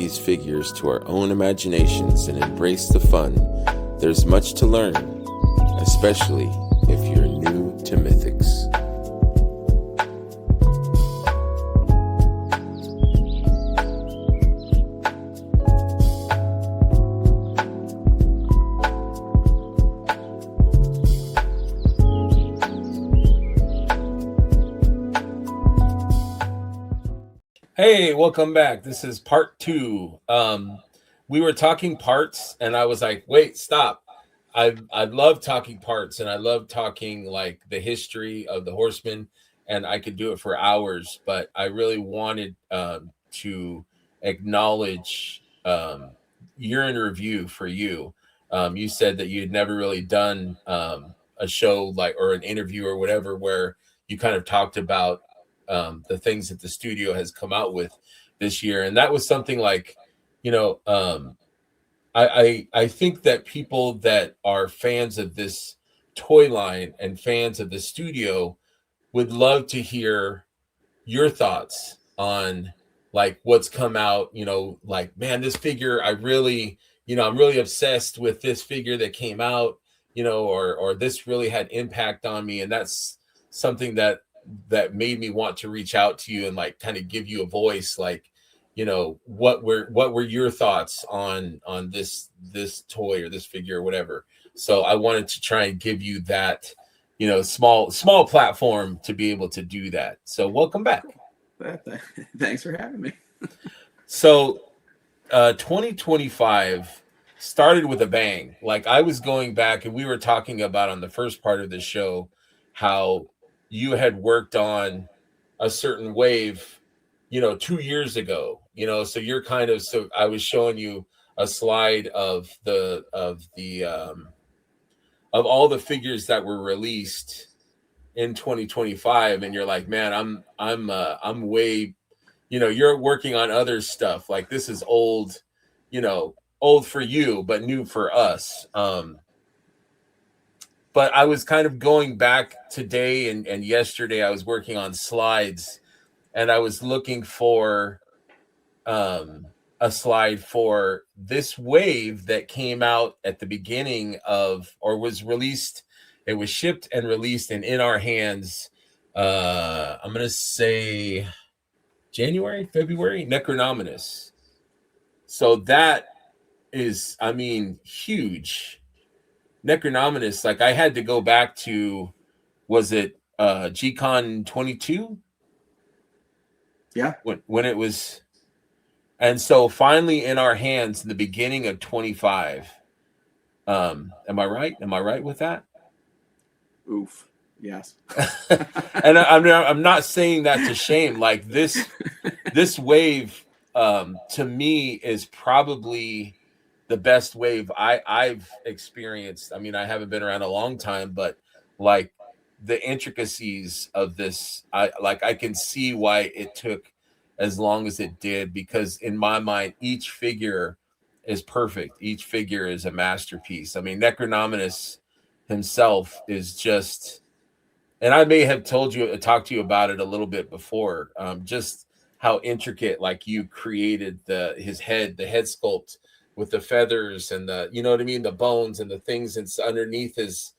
these figures to our own imaginations and embrace the fun, there's much to learn, especially if you're new to Mythics. Hey, welcome back. This is part 2. We were talking parts, and I was like, wait, stop. I love talking parts, and I love talking like the history of the Horsemen, and I could do it for hours, but I really wanted to acknowledge your review for you. You said that you had never really done a show like or an interview or whatever where you kind of talked about the things that the studio has come out with this year. And that was something like, I think that people that are fans of this toy line and fans of the studio would love to hear your thoughts on like what's come out, like, man, this figure, I'm really obsessed with this figure that came out, or this really had impact on me. And that's something that made me want to reach out to you and like kind of give you a voice, like, what were your thoughts on this toy or this figure or whatever. So I wanted to try and give you that, small platform to be able to do that. So welcome back. Thanks for having me. So 2025 started with a bang. Like I was going back and we were talking about on the first part of the show how you had worked on a certain wave, 2 years ago, so you're so I was showing you a slide of all the figures that were released in 2025. And you're like, man, I'm way, you're working on other stuff. Like this is old, old for you, but new for us. But I was kind of going back today and yesterday. I was working on slides, and I was looking for a slide for this wave that came out at the beginning of, or was released. It was shipped and released and in our hands. I'm going to say January, February, Necronominus. So that is, huge. Necronominus, like I had to go back to, was it G-Con 22? Yeah. When it was, and so finally in our hands in the beginning of 25. Am I right? Am I right with that? Oof. Yes. And I'm not saying that to shame. Like this wave to me is probably the best wave I've experienced. I haven't been around a long time, but like the intricacies of this, I can see why it took as long as it did, because in my mind, each figure is perfect. Each figure is a masterpiece. Necronominus himself is just, and I may have talked to you about it a little bit before, just how intricate, like you created the head sculpt with the feathers and the, the bones and the things that's underneath it's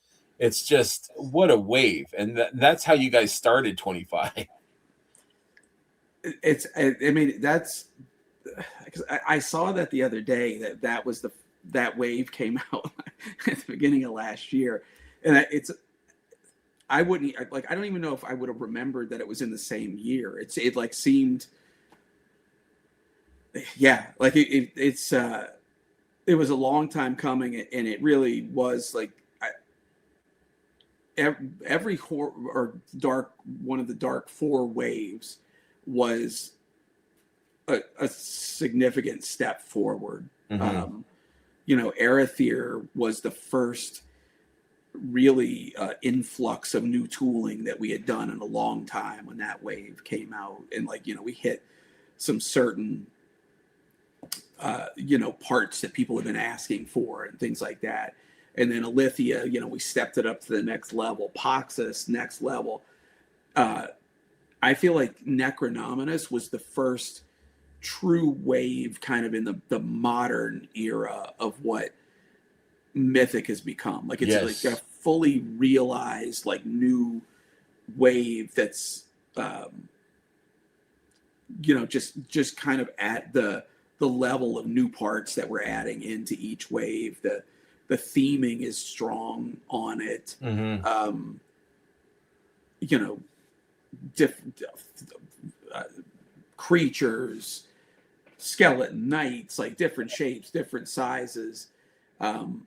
just, what a wave. And that's how you guys started 25. That's, because I saw that the other day that wave came out at the beginning of last year. And I don't even know if I would have remembered that it was in the same year. It like seemed, yeah, like it was a long time coming, and it really was like every horror or dark, one of the dark 4 waves was a significant step forward. Mm-hmm. Arethyr was the first really influx of new tooling that we had done in a long time when that wave came out, and we hit some certain parts that people have been asking for and things like that. And then Alithia, we stepped it up to the next level. Poxus, next level. I feel like Necronominus was the first true wave kind of in the modern era of what Mythic has become. Like it's like a Yes. fully realized like new wave that's just kind of at the level of new parts that we're adding into each wave. The theming is strong on it. Mm-hmm. You know, different creatures, skeleton knights, like different shapes, different sizes. Um,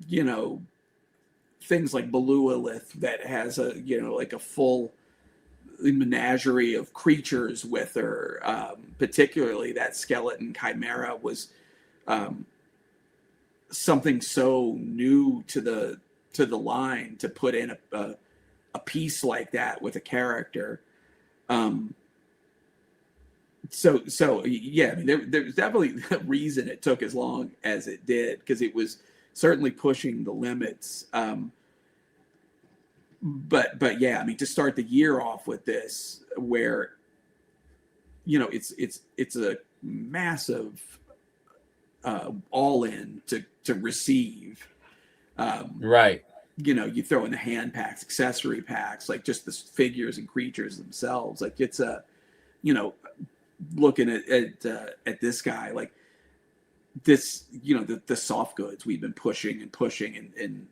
you know, things like Belualith that has a like a full menagerie of creatures with her. Particularly that skeleton chimera was um, something so new to the line to put in a piece like that with a character. Um, so yeah, I mean, there's definitely a reason it took as long as it did, because it was certainly pushing the limits. But yeah, I mean, to start the year off with this, where it's a massive all in to receive. Right. You throw in the hand packs, accessory packs, like just the figures and creatures themselves. Like it's a, looking at this guy, like this, the soft goods we've been pushing and pushing, and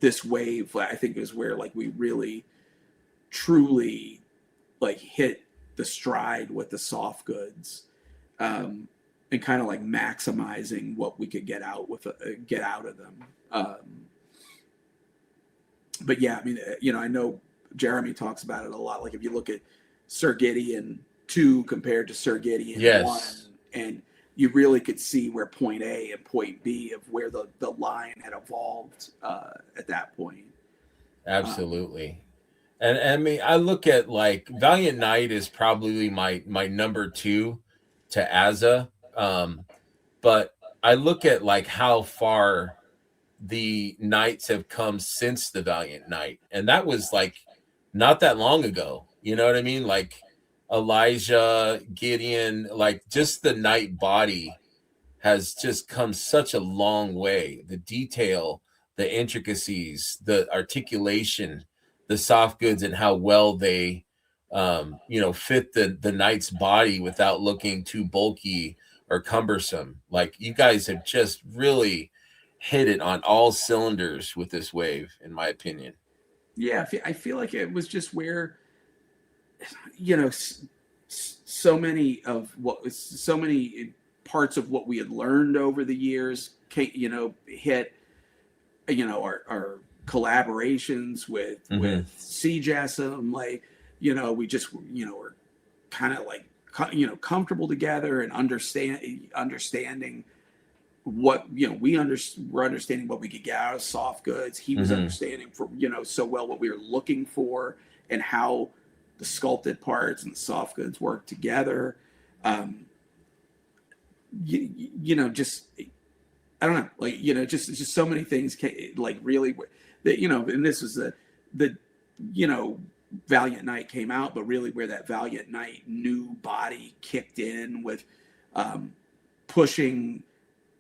this wave, I think, is where like we really truly like hit the stride with the soft goods, and kind of like maximizing what we could get out of them. But yeah, I mean, I know Jeremy talks about it a lot. Like if you look at Sir Gideon 2 compared to Sir Gideon 1, Yes. and you really could see where point A and point B of where the line had evolved at that point. Absolutely. And I mean, I look at like Valiant Knight is probably my number two to Azza. But I look at like how far the Knights have come since the Valiant Knight, and that was like not that long ago. You know what I mean? Like Elijah, Gideon, like just the Knight body has just come such a long way. The detail, the intricacies, the articulation, the soft goods, and how well they, fit the knight's body without looking too bulky or cumbersome. Like you guys have just really hit it on all cylinders with this wave, in my opinion. Yeah, I feel like it was just where, so many parts of what we had learned over the years, hit, our collaborations with Mm-hmm. CJSM, like, we just, were kind of like, comfortable together and understanding what we're understanding what we could get out of soft goods. He was Mm-hmm. understanding for so well what we were looking for, and how the sculpted parts and the soft goods work together. Just I don't know, like just so many things like really that and this was the Valiant Knight came out, but really where that Valiant Knight new body kicked in with pushing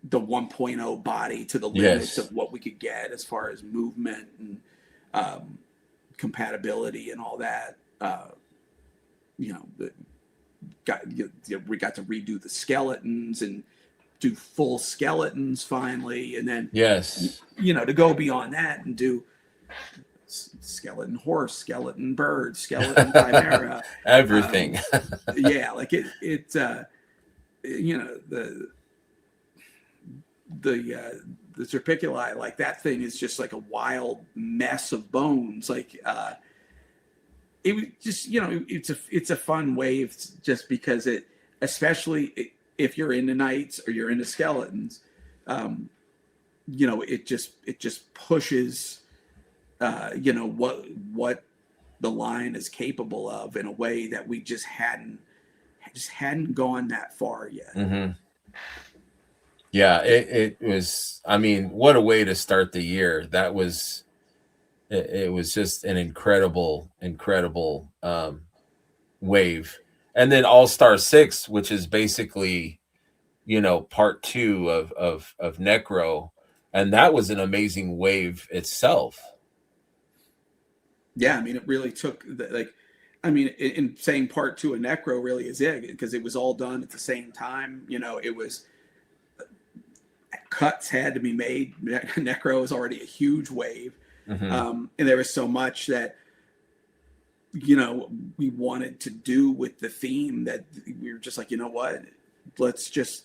the 1.0 body to the limits Yes. of what we could get as far as movement and compatibility and all that. We got to redo the skeletons and do full skeletons finally, and then Yes. to go beyond that and do skeleton horse, skeleton bird, skeleton chimera, Everything. yeah, like it the Serpiculi, like that thing is just like a wild mess of bones. Like it was just it's a fun wave, just because it, especially if you're into knights or you're into skeletons, it just pushes what the line is capable of in a way that we just hadn't gone that far yet. Mm-hmm. Yeah, it was. I mean, what a way to start the year. That was. It was just an incredible wave. and then All-Star 6, which is basically, part two of Necro, and that was an amazing wave itself. Yeah, I mean, it really took I mean, in saying part two of Necro really is it, because it was all done at the same time. It was, cuts had to be made. Necro is already a huge wave, and there was so much that we wanted to do with the theme that we were just like, what, let's just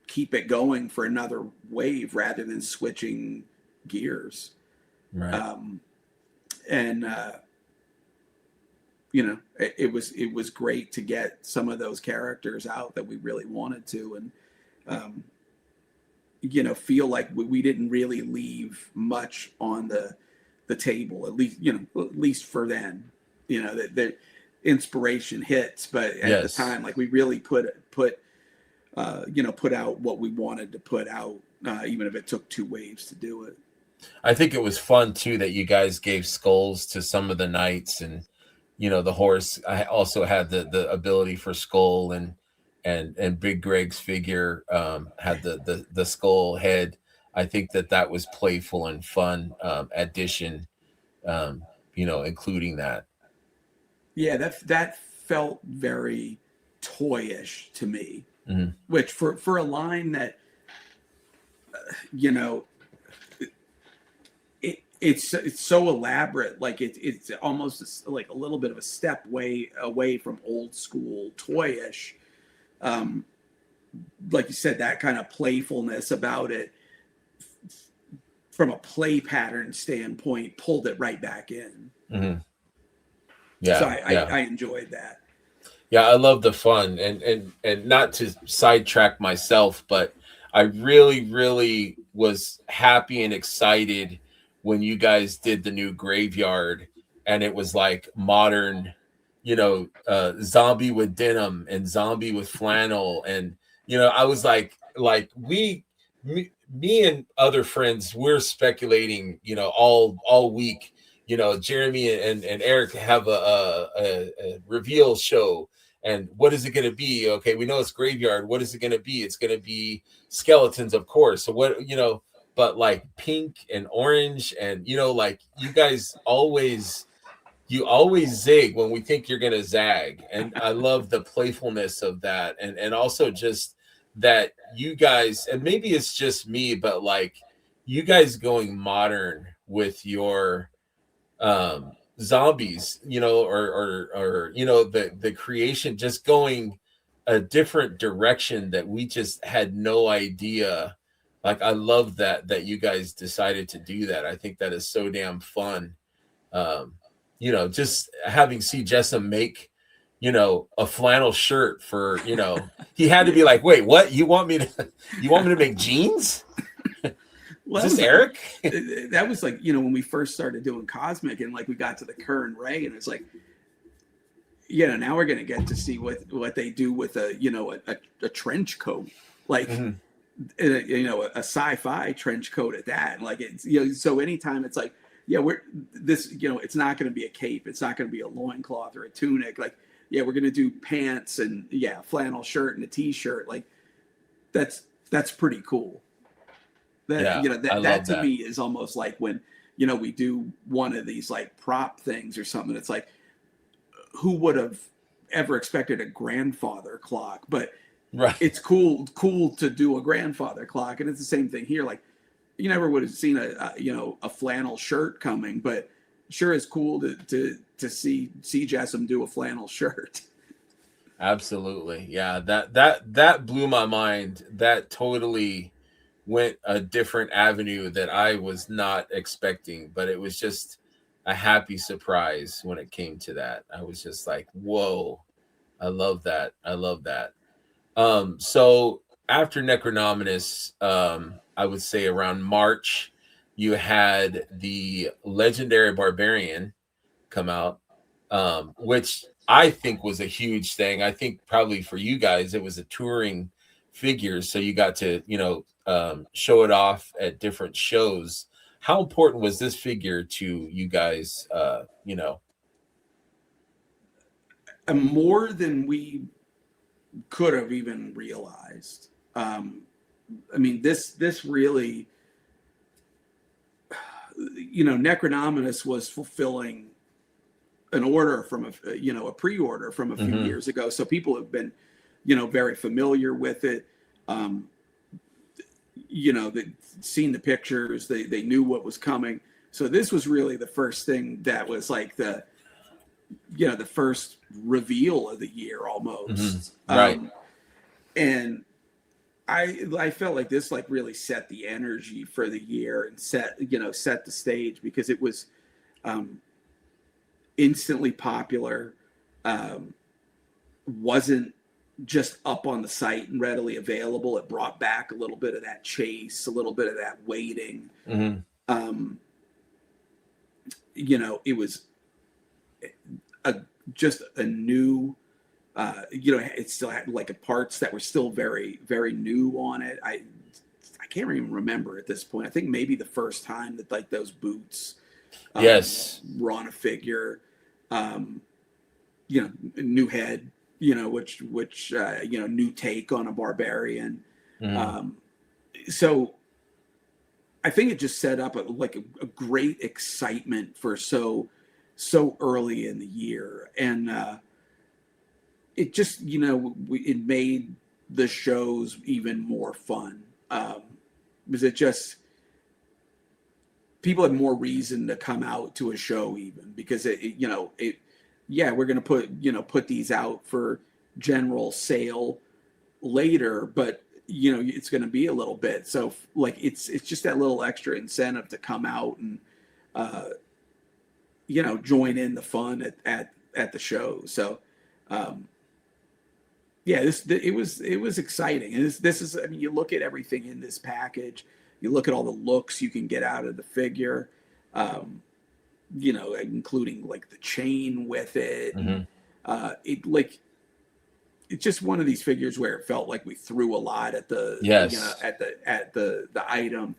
keep it going for another wave rather than switching gears. Right. And it was great to get some of those characters out that we really wanted to, and feel like we didn't really leave much on the table, at least for then. The inspiration hits, but at the time, like, we really put out what we wanted to put out, even if it took two waves to do it. I think it was fun too that you guys gave skulls to some of the knights, and the horse. I also had the ability for skull, and Big Greg's figure had the skull head. I think that was playful and fun addition, including that. Yeah, that felt very toyish to me, which for a line that, it's so elaborate, like it's almost like a little bit of a step away from old school toyish. Like you said, that kind of playfulness about it from a play pattern standpoint pulled it right back in. Yeah, so I enjoyed that. Yeah, I love the fun, and not to sidetrack myself, but I really was happy and excited when you guys did the new graveyard, and it was like modern, zombie with denim and zombie with flannel, and I was like me and other friends, we're speculating, all week. Jeremy and Eric have a reveal show. And what is it going to be? Okay, we know it's graveyard. What is it going to be? It's going to be skeletons, of course. So what, but like pink and orange, and like you guys always zig when we think you're going to zag. And I love the playfulness of that, and also just that you guys, and maybe it's just me, but like you guys going modern with your zombies, or the creation, just going a different direction that we just had no idea. Like, I love that you guys decided to do that. I think that is so damn fun. Just having C. Jessam make a flannel shirt for, he had to be like, wait, what, you want me to make jeans? Well, is this Eric? That was like, when we first started doing Cosmic, and like we got to the Kern Ray, and it's like, now we're going to get to see what they do with a trench coat, like, a sci-fi trench coat at that. And like, it's, so anytime it's like, it's not going to be a cape. It's not going to be a loincloth or a tunic. Like, we're going to do pants and flannel shirt and a t-shirt. Like, that's pretty cool. That to me is almost like when, we do one of these like prop things or something. It's like, who would have ever expected a grandfather clock? But right, it's cool to do a grandfather clock. And it's the same thing here. Like, you never would have seen a flannel shirt coming, but sure is cool to see Jessam do a flannel shirt. Absolutely. Yeah. That blew my mind. That totally went a different avenue that I was not expecting, but it was just a happy surprise when it came to that. I was just like, whoa, I love that. So after Necronominus, I would say around March, you had the Legendary Barbarian come out, which I think was a huge thing. I think probably for you guys, it was a touring figure, so you got to, show it off at different shows. How important was this figure to you guys? more than we could have even realized. I mean, this really, Necronominus was fulfilling an order from a pre-order from a few years ago. So people have been, very familiar with it. They'd seen the pictures, they knew what was coming. So this was really the first thing that was like the first reveal of the year almost. Right. And I felt like this like really set the energy for the year and set the stage, because it was instantly popular, wasn't just up on the site and readily available. It brought back a little bit of that chase, a little bit of that waiting. It was just a new, it still had like parts that were still very, very new on it. I can't even remember at this point. I think maybe the first time that like those boots were on a figure, new head, which new take on a barbarian. So I think it just set up a great excitement for so early in the year. And it just, it made the shows even more fun. Because it just, people had more reason to come out to a show, even because we're going to put these out for general sale later, but it's going to be a little bit. So like, it's just that little extra incentive to come out and, join in the fun at the show. So, it was exciting. And this is, I mean, you look at everything in this package, you look at all the looks you can get out of the figure, including like the chain with it. It's just one of these figures where it felt like we threw a lot at the at the item.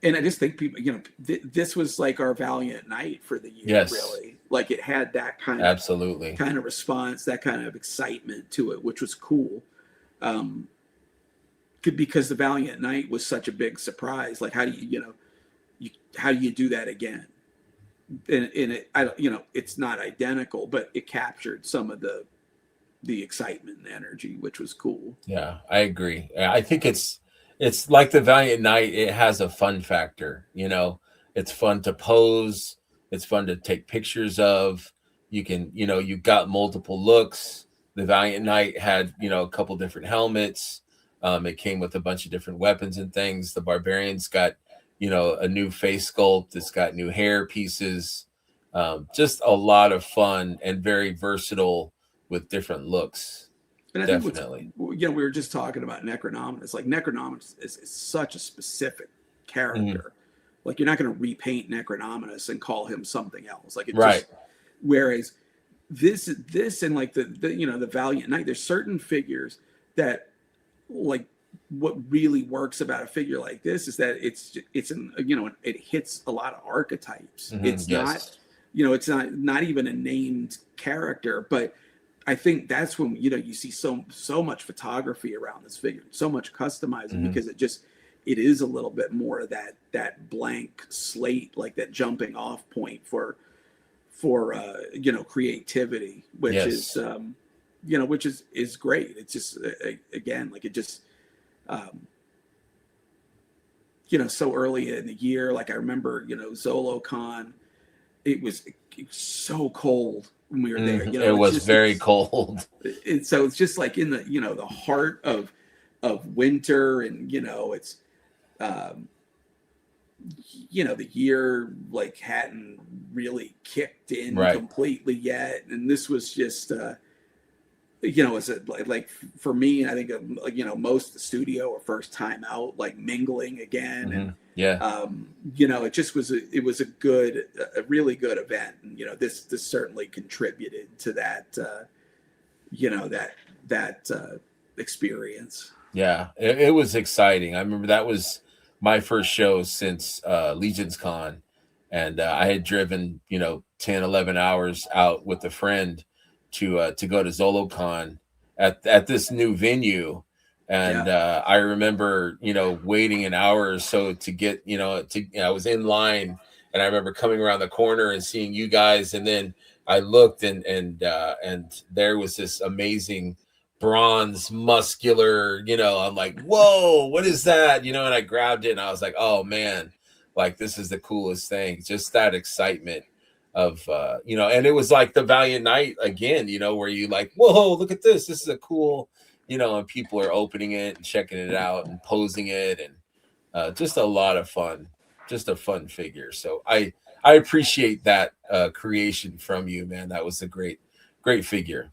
And I just think people, this was like our Valiant Night for the year, really. Like it had that kind of response, that kind of excitement to it, which was cool. Because the Valiant Night was such a big surprise. Like, how do you do that again? And it's not identical, but it captured some of the excitement and energy, which was cool. Yeah, I agree. I think it's like the Valiant Night. It has a fun factor. It's fun to pose. It's fun to take pictures of. You can, you've got multiple looks. The Valiant Night had, a couple different helmets. It came with a bunch of different weapons and things. The Barbarian's got, a new face sculpt. It's got new hair pieces. Just a lot of fun and very versatile with different looks. And I think we were just talking about Necronominus. Like Necronominus is such a specific character. Like you're not going to repaint Necronominus and call him something else. Like whereas this and like the Valiant Knight, there's certain figures that like what really works about a figure like this is that it's it hits a lot of archetypes. It's not it's not even a named character, but I think that's when you see so much photography around this figure, so much customizing, because it is a little bit more of that blank slate, like that jumping off point for creativity, which is which is great. It's just again, like it just so early in the year. Like I remember ZoloCon, it was so cold when we were there. It was very cold. And so it's just like in the the heart of winter, and it's the year like hadn't really kicked in completely yet, and this was just it's like for me, I think most of the studio are first time out, like mingling again, and it just was a really good event, and this certainly contributed to that that experience. Yeah, it was exciting. I remember that was my first show since Legion's Con, and I had driven 10-11 hours out with a friend to go to ZoloCon at this new venue. And Yeah. I remember, waiting an hour or so to get, I was in line, and I remember coming around the corner and seeing you guys, and then I looked, and there was this amazing bronze muscular, I'm like, whoa, what is that? And I grabbed it, and I was like, oh man, like this is the coolest thing. Just that excitement of and it was like the Valiant Night again, where you like, whoa, look at this. This is a cool, and people are opening it and checking it out and posing it, and just a lot of fun, just a fun figure. So I appreciate that creation from you, man. That was a great figure.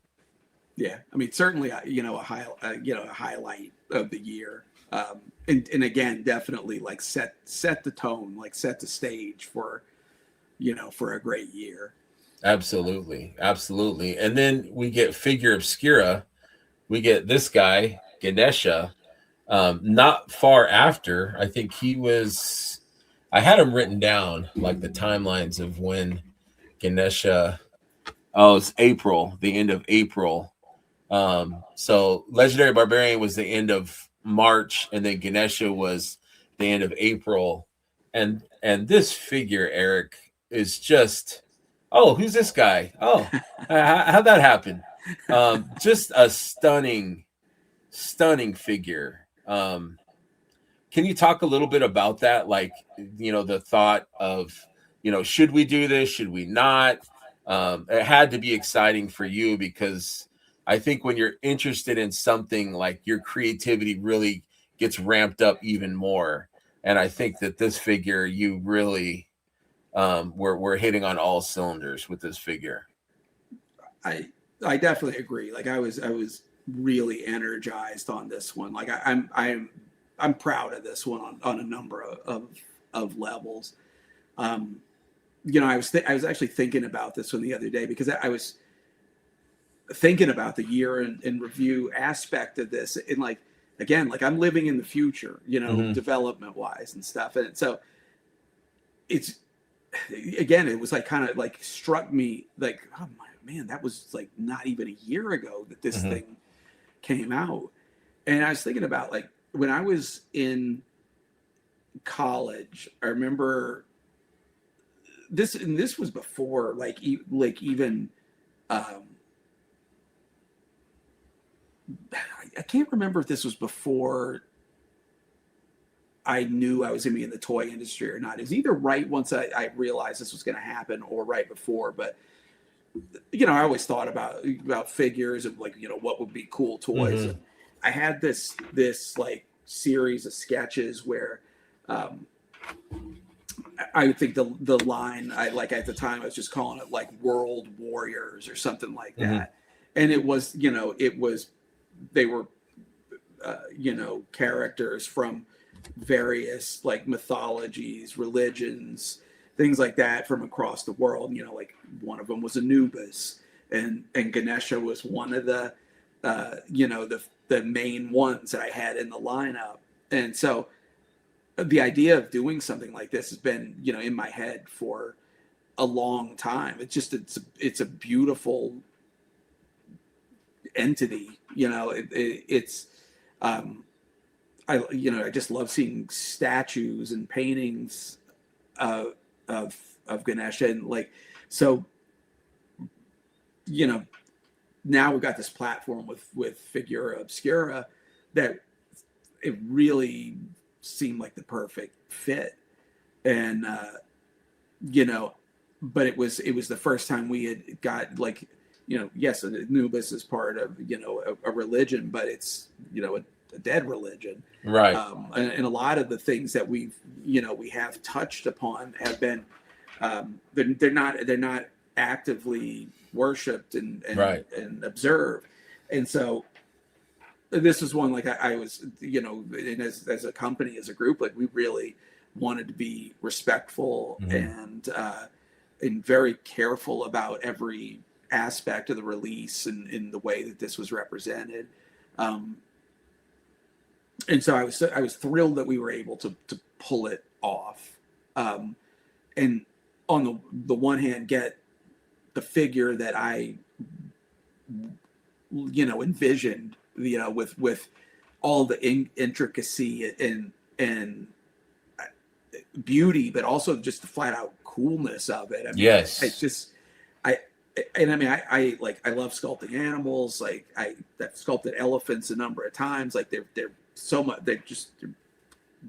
Yeah, I mean, certainly, a highlight of the year, and again, definitely like set the tone, like set the stage for, for a great year. Absolutely, absolutely. And then we get figure obscura. We get this guy Ganesha. Not far after, I think he was. I had him written down, like the timelines of when Ganesha. Oh, it's April, the end of April. So Legendary Barbarian was the end of March, and then Ganesha was the end of April. And this figure, Eric, is just, oh, who's this guy? Oh, how'd that happen? Just a stunning figure. Can you talk a little bit about that? Like, the thought of, should we do this? Should we not? It had to be exciting for you, because I think when you're interested in something, like, your creativity really gets ramped up even more. And I think that this figure, you really we're hitting on all cylinders with this figure. I definitely agree. Like I was really energized on this one. Like I'm proud of this one on a number of levels. I was actually thinking about this one the other day, because I was thinking about the year in review aspect of this, and like, again, like I'm living in the future, development wise and stuff. And so it's, again, it was like kind of like struck me like, oh my man, that was like not even a year ago that this thing came out. And I was thinking about, like, when I was in college, I remember this, and this was before even I can't remember if this was before I knew I was going to be in the toy industry or not. It was either right once I realized this was going to happen, or right before. But I always thought about figures and, like, what would be cool toys. And I had this like series of sketches where I think the line, I like at the time, I was just calling it like World Warriors or something like that. And it was, they were characters from various like mythologies, religions, things like that from across the world. Like one of them was Anubis, and Ganesha was one of the the main ones that I had in the lineup. And so the idea of doing something like this has been, in my head for a long time. It's a beautiful entity. It's I just love seeing statues and paintings of Ganesha, and like, so now we've got this platform with Figura Obscura that it really seemed like the perfect fit. And but it was the first time we had got, like, yes, Anubis is part of a religion, but it's a dead religion, right? And a lot of the things that we have touched upon have been they're not actively worshipped and Right. and observed. And so this is one, like, I was, and as a company, as a group, like, we really wanted to be respectful and very careful about every aspect of the release and in the way that this was represented. And so I was thrilled that we were able to pull it off, and on the one hand, get the figure that I envisioned, with all the intricacy and beauty, but also just the flat out coolness of it. I mean, it's Yes. just, I, and I mean, I love sculpting animals. Like I've sculpted elephants a number of times. Like they're so much, they're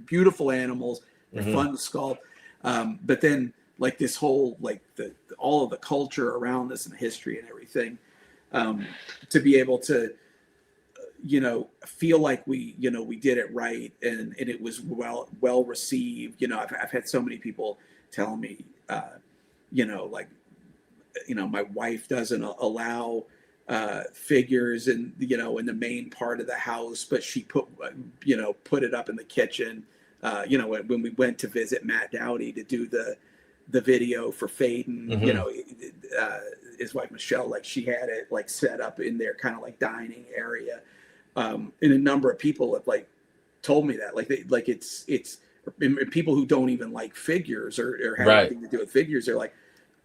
beautiful animals. They're fun to sculpt. But then like this whole, like all of the culture around this and the history and everything, to be able to, feel like we did it right, and it was well received. I've had so many people tell me, like, my wife doesn't allow figures in the main part of the house, but she put it up in the kitchen. When we went to visit Matt Dowdy to do the video for Faden, his wife Michelle, like she had it like set up in their kind of like dining area. And a number of people have like told me that, like it's people who don't even like figures or have anything to do with figures. They're like,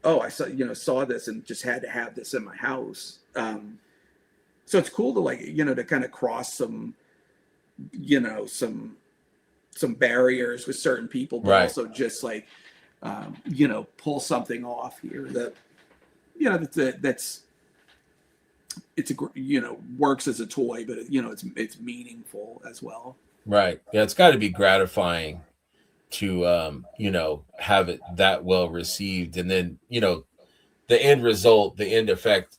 oh, I saw this and just had to have this in my house. So it's cool to like, to kind of cross some barriers with certain people, but also just like, pull something off here that, that's it's works as a toy, but it's meaningful as well. Right. Yeah, it's got to be gratifying to have it that well received, and then the end result, the end effect,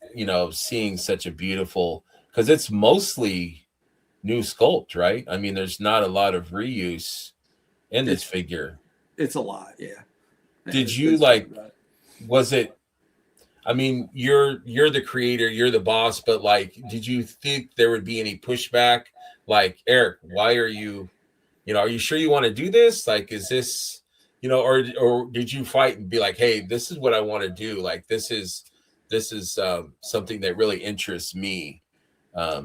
seeing such a beautiful, because it's mostly new sculpt, right? I mean, there's not a lot of reuse in this figure. It's a lot, yeah. Did you was it, I mean, you're the creator, you're the boss, but like, did you think there would be any pushback? Like, Eric, why are you sure you want to do this? Like, is this, or did you fight and be like, hey, this is what I want to do. Like, this is something that really interests me. I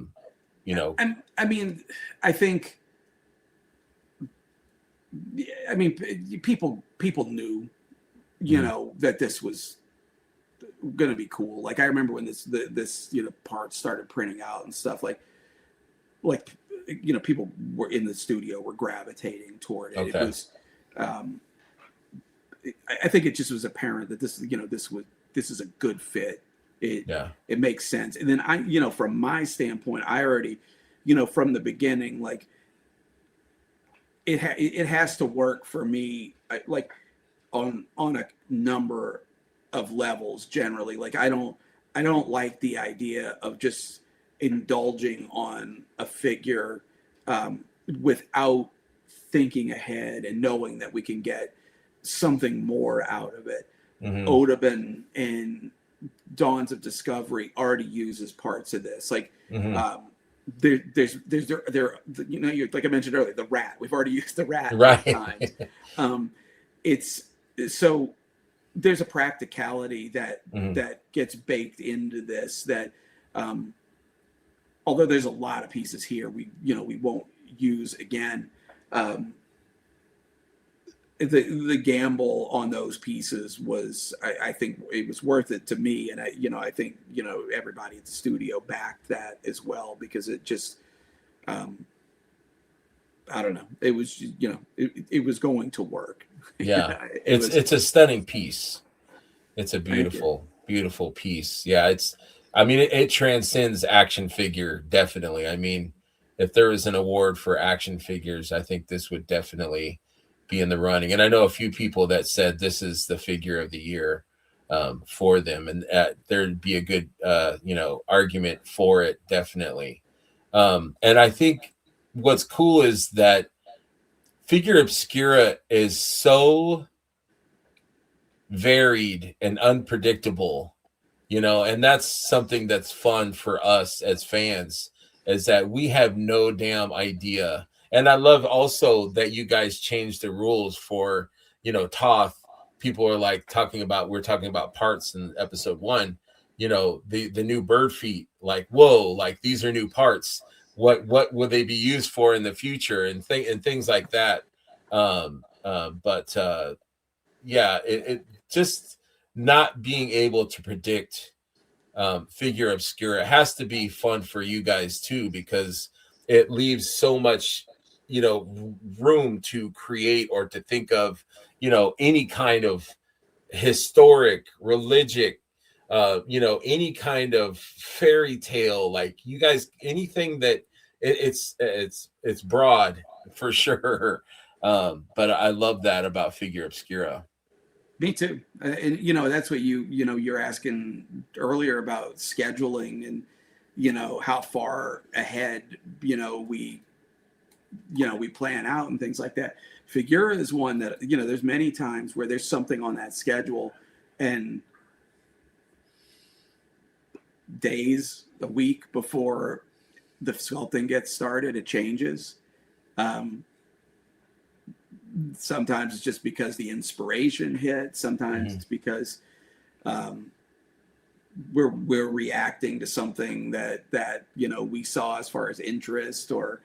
mean, I think, people knew, that this was going to be cool. Like I remember when this parts started printing out and stuff, like people were in the studio were gravitating toward it. Okay. It was I think it just was apparent that this is a good fit. It makes sense. And then from my standpoint, I already, from the beginning, like it has to work for me, like on a number of levels. Generally, like I don't like the idea of just indulging on a figure without thinking ahead and knowing that we can get something more out of it. Odin and Dawns of Discovery already uses parts of this. Like there's like I mentioned earlier, the rat. We've already used the rat times. It's so there's a practicality that gets baked into this that although there's a lot of pieces here we won't use again, the gamble on those pieces was, I think it was worth it to me, and I think everybody at the studio backed that as well, because it just I don't know, it was it was going to work. Yeah. It's a stunning piece. It's a beautiful piece. Yeah, it transcends action figure, definitely. I mean, if there was an award for action figures, I think this would definitely be in the running. And I know a few people that said this is the figure of the year for them, and there'd be a good argument for it, definitely. And I think what's cool is that Figure Obscura is so varied and unpredictable, and that's something that's fun for us as fans, is that we have no damn idea. And I love also that you guys changed the rules for Toth. People are like we're talking about parts in episode 1, the new bird feet, like, whoa, like these are new parts. What will they be used for in the future, and things like that. Yeah, it just not being able to predict figure obscura. It has to be fun for you guys too, because it leaves so much, room to create or to think of, any kind of historic, religious, any kind of fairy tale, like you guys, anything that it's broad for sure. But I love that about figure obscura. Me too. And that's what you're asking earlier about scheduling and how far ahead we plan out and things like that. Figura is one that there's many times where there's something on that schedule, and days, a week before the sculpting gets started, it changes. Sometimes it's just because the inspiration hit. Sometimes it's because we're reacting to something that we saw as far as interest, or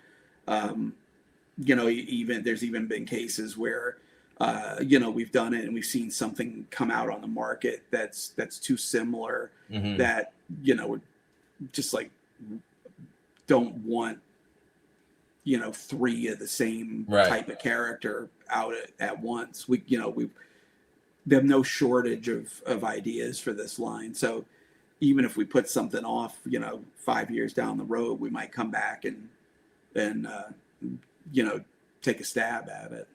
even there's even been cases where we've done it and we've seen something come out on the market that's too similar, that just like don't want three of the same type of character out at once. We have no shortage of ideas for this line. So even if we put something off, 5 years down the road, we might come back and take a stab at it.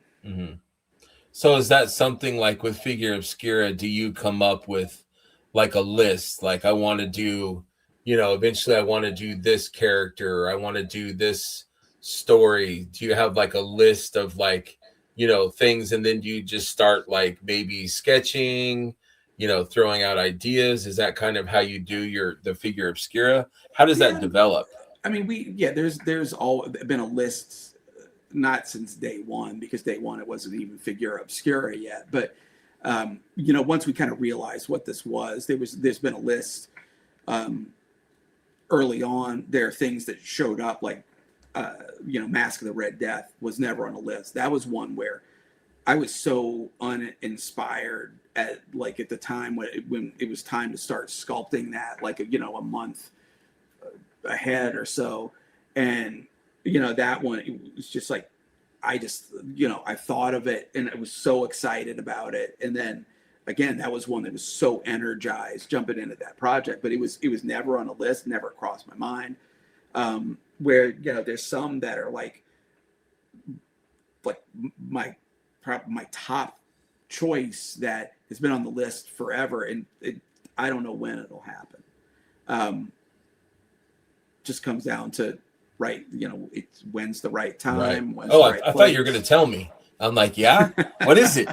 So is that something like with figure obscura, do you come up with like a list? Like, I want to do, eventually I want to do this character, or I want to do this story. Do you have like a list of like, things, and then do you just start like maybe sketching, throwing out ideas? Is that kind of how you do the figure obscura? How does that develop? I mean, there's all been a list, not since day one, because day one it wasn't even figure obscura yet. But once we kind of realized what this was, there's been a list. Early on, there are things that showed up, like Mask of the Red Death was never on a list. That was one where I was so uninspired at the time when it was time to start sculpting that, like a month ahead or so. And that one, it was just like, I thought of it and I was so excited about it. And then again, that was one that was so energized jumping into that project, but it was never on a list, never crossed my mind. Where there's some that are like my top choice that has been on the list forever, and I don't know when it'll happen. Just comes down to it's when's the right time. Right. I thought you were going to tell me. I'm like, yeah, what is it?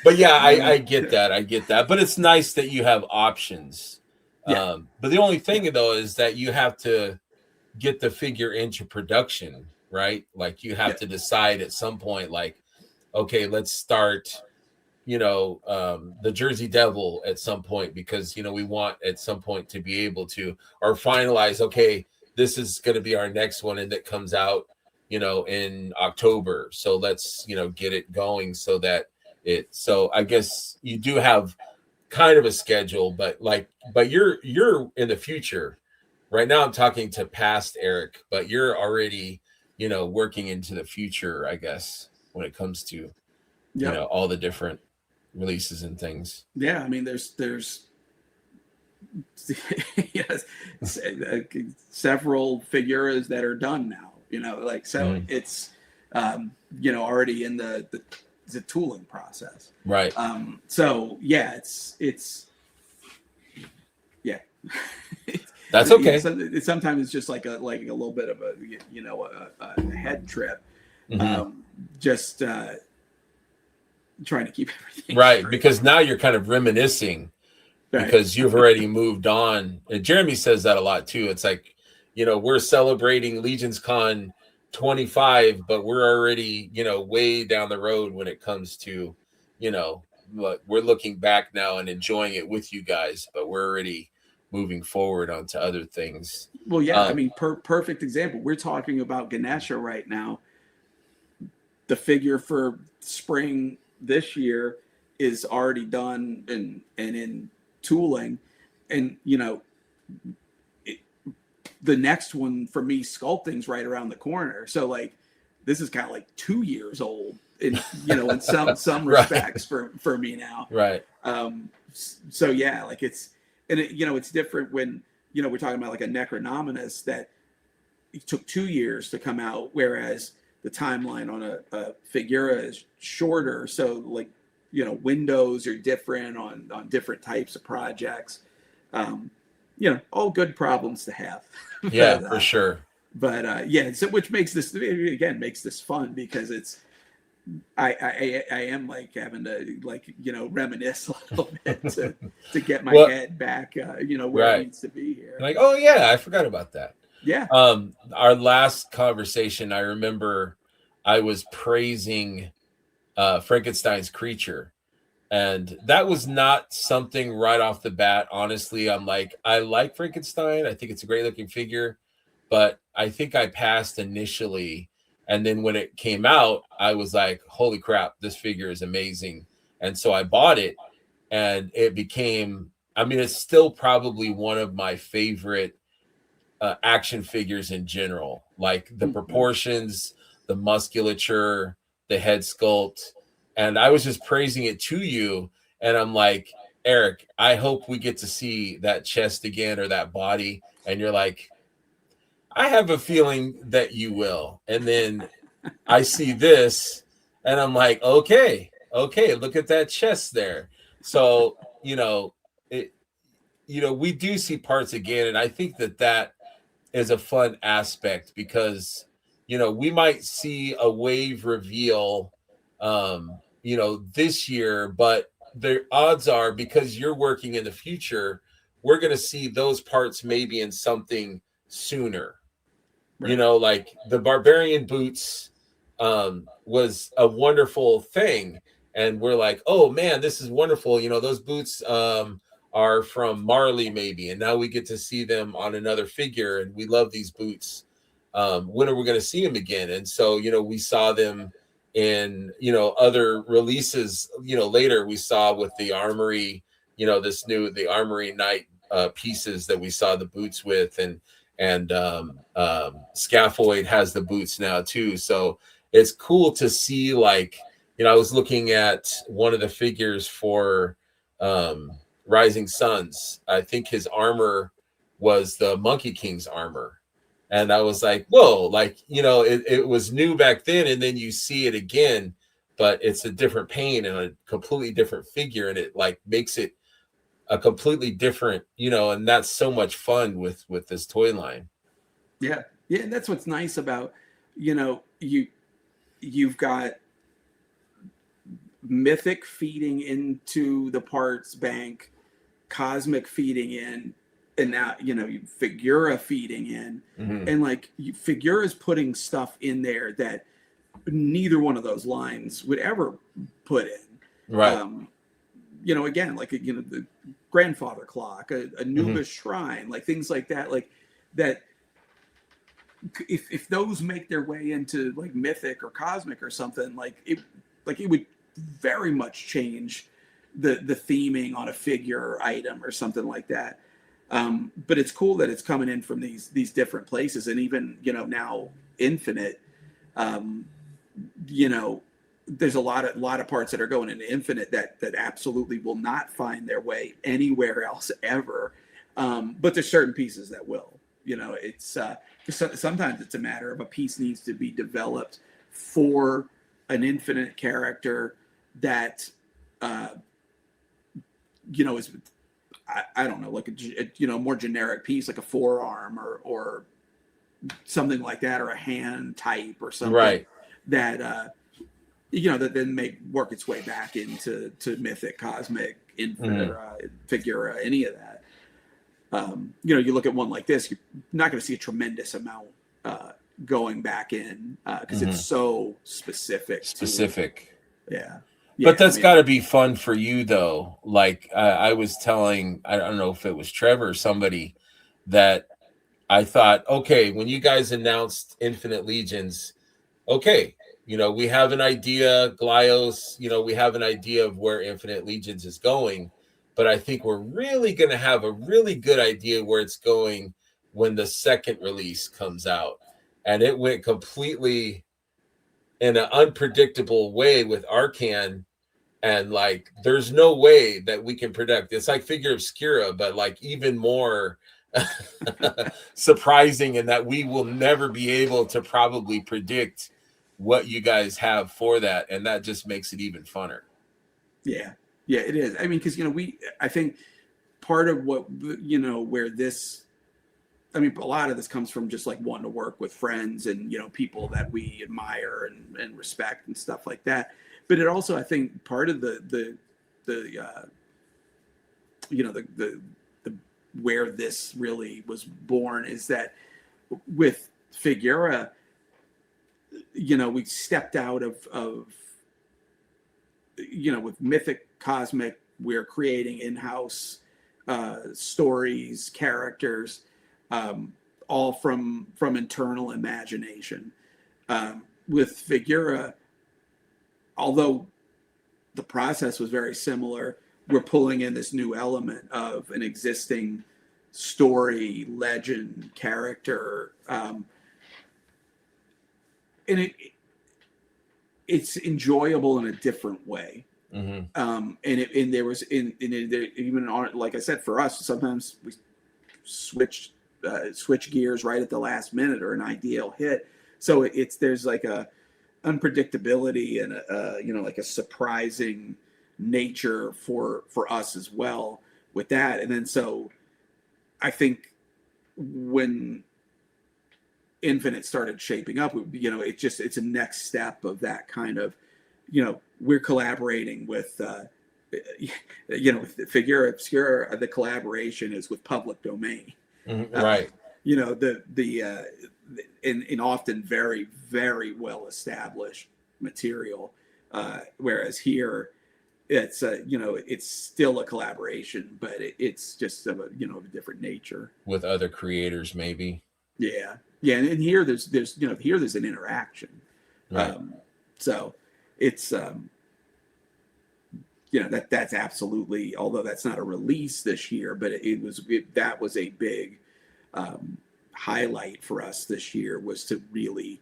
But yeah, I get that. But it's nice that you have options. But the only thing though is that you have to get the figure into production, right? Like you have to decide at some point, like, okay, let's start, the Jersey Devil at some point, because, we want at some point to be able to, or finalize, okay, this is going to be our next one, and that comes out, in October. So let's, get it going so that so I guess you do have kind of a schedule, but you're in the future. Right now I'm talking to past Eric, but you're already, working into the future, I guess, when it comes to, all the different releases and things. Yeah. I mean, there's yes, several figuras that are done now, it's, already in the tooling process. Right. So yeah, it's yeah. That's okay. Sometimes it's just like a little bit of a head trip. Just trying to keep everything right straight. Because now you're kind of reminiscing, because you've already moved on. And Jeremy says that a lot too. It's like, we're celebrating Legions Con 25, but we're already, way down the road when it comes to, we're looking back now and enjoying it with you guys, but we're already moving forward onto other things. Well, yeah, I mean, perfect example. We're talking about Ganesha right now. The figure for spring this year is already done and in tooling, and the next one for me, sculpting's right around the corner. So like, this is kind of like 2 years old in in some Right. respects for me now. Right. So yeah, like it's it's different when we're talking about like a Necronominus that it took 2 years to come out, whereas the timeline on a Figura is shorter. So like windows are different on different types of projects. All good problems to have. Yeah, but, for sure. But yeah, so which makes this fun because it's I am like having to like reminisce a little bit to get my Well, head back where it right. needs to be here. Like, oh yeah, I forgot about that. Yeah. Our last conversation, I remember I was praising Frankenstein's creature. And that was not something right off the bat. Honestly, I'm like, I like Frankenstein. I think it's a great looking figure, but I think I passed initially. And then when it came out, I was like, holy crap, this figure is amazing. And so I bought it, and it became, I mean, it's still probably one of my favorite action figures in general. Like the proportions, the musculature, the head sculpt. And I was just praising it to you. And I'm like, Eric, I hope we get to see that chest again or that body. And you're like, I have a feeling that you will. And then I see this and I'm like, okay, look at that chest there. So, we do see parts again. And I think that is a fun aspect because, we might see a wave reveal, this year, but the odds are because you're working in the future, we're going to see those parts maybe in something sooner. Right. Like the barbarian boots was a wonderful thing. And we're like, oh man, this is wonderful. Those boots are from Marley maybe. And now we get to see them on another figure. And we love these boots. When are we going to see them again? And so, we saw them in, other releases, later we saw with the Armory, the Armory Night pieces that we saw the boots with, and Scaphoid has the boots now too. So it's cool to see, like, I was looking at one of the figures for Rising Suns. I think his armor was the Monkey King's armor. And I was like, whoa, like, it was new back then. And then you see it again, but it's a different paint and a completely different figure. And it like makes it a completely different, and that's so much fun with this toy line. Yeah. Yeah. And that's what's nice about, you've got Mythic feeding into the parts bank, Cosmic feeding in, and now Figura feeding in, and like Figura's putting stuff in there that neither one of those lines would ever put in. Right. Again, like the grandfather clock, a Anubis shrine, like things like that, like that. If those make their way into like Mythic or Cosmic or something, like it would very much change the theming on a figure or item or something like that. But it's cool that it's coming in from these different places, and even now Infinite, there's a lot of parts that are going into Infinite that absolutely will not find their way anywhere else ever. But there's certain pieces that will. It's sometimes it's a matter of a piece needs to be developed for an Infinite character that is, I don't know, like a more generic piece, like a forearm or something like that, or a hand type or something, right? That that then may work its way back into Mythic, Cosmic, Infinite, Figura, any of that. You look at one like this, you're not going to see a tremendous amount going back in because it's so specific. Yeah. But that's got to be fun for you, though. Like I was telling, I don't know if it was Trevor or somebody, that I thought, okay, when you guys announced Infinite Legions, okay, we have an idea, Glyos, we have an idea of where Infinite Legions is going. but I think we're really going to have a really good idea where it's going when the second release comes out. And it went completely in an unpredictable way with Arcan. And like, there's no way that we can predict. It's like Figure Obscura, but like even more surprising, in that we will never be able to probably predict what you guys have for that. And that just makes it even funner. Yeah. Yeah, it is. I mean, because, I think part of what, where this, I mean, a lot of this comes from just like wanting to work with friends and, people that we admire and respect and stuff like that. But it also, I think, part of the where this really was born is that with Figura, we stepped out of with Mythic Cosmic, we're creating in-house stories, characters, all from internal imagination. With Figura, although the process was very similar, we're pulling in this new element of an existing story, legend, character, and it's enjoyable in a different way. And there was even on, like I said, for us, sometimes we switch gears right at the last minute, or an ideal hit. So there's like a unpredictability and like a surprising nature for us as well with that. And then so I think when Infinite started shaping up, it's a next step of that kind of, we're collaborating with with Figure Obscura, the collaboration is with public domain. Right. In often very, very well established material, whereas here it's it's still a collaboration, but it's just of a different nature with other creators, maybe. Yeah, and here there's an interaction, right. So it's that's absolutely, although that's not a release this year, but that was a big highlight for us this year, was to really